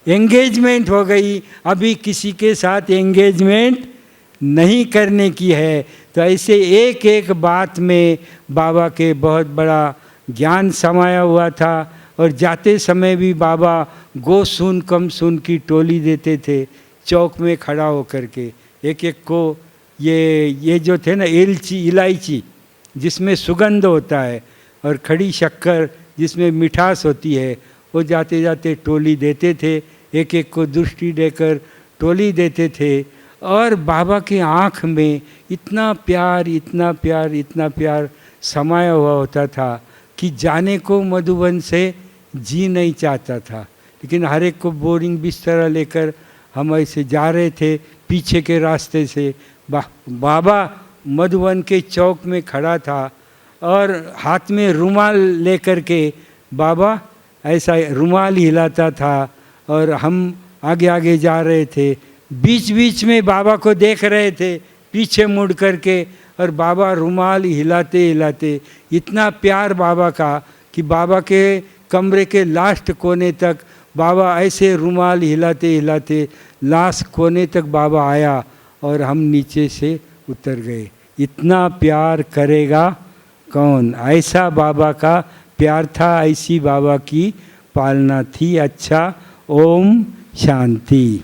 एंगेजमेंट हो गई। अभी किसी के साथ एंगेजमेंट नहीं करने की है। तो ऐसे एक एक बात में बाबा के बहुत बड़ा ज्ञान समाया हुआ था। और जाते समय भी बाबा गो सुन कम सुन की टोली देते थे, चौक में खड़ा होकर के एक एक को। ये जो थे ना इलायची जिसमें सुगंध होता है, और खड़ी शक्कर जिसमें मिठास होती है, वो जाते जाते टोली देते थे, एक एक को दृष्टि देकर टोली देते थे। और बाबा के आँख में इतना प्यार, इतना प्यार, इतना प्यार समाया हुआ होता था कि जाने को मधुबन से जी नहीं चाहता था। लेकिन हर एक को बोरिंग बिस्तरा लेकर हम ऐसे जा रहे थे पीछे के रास्ते से। बाबा मधुबन के चौक में खड़ा था और हाथ में रुमाल लेकर के बाबा ऐसा रुमाल हिलाता था, और हम आगे आगे जा रहे थे। बीच बीच में बाबा को देख रहे थे पीछे मुड़ करके, और बाबा रुमाल हिलाते हिलाते, इतना प्यार बाबा का कि बाबा के कमरे के लास्ट कोने तक बाबा ऐसे रुमाल हिलाते हिलाते लास्ट कोने तक बाबा आया, और हम नीचे से उतर गए। इतना प्यार करेगा कौन? ऐसा बाबा का प्यार था, ऐसी बाबा की पालना थी। अच्छा, ओम शांति।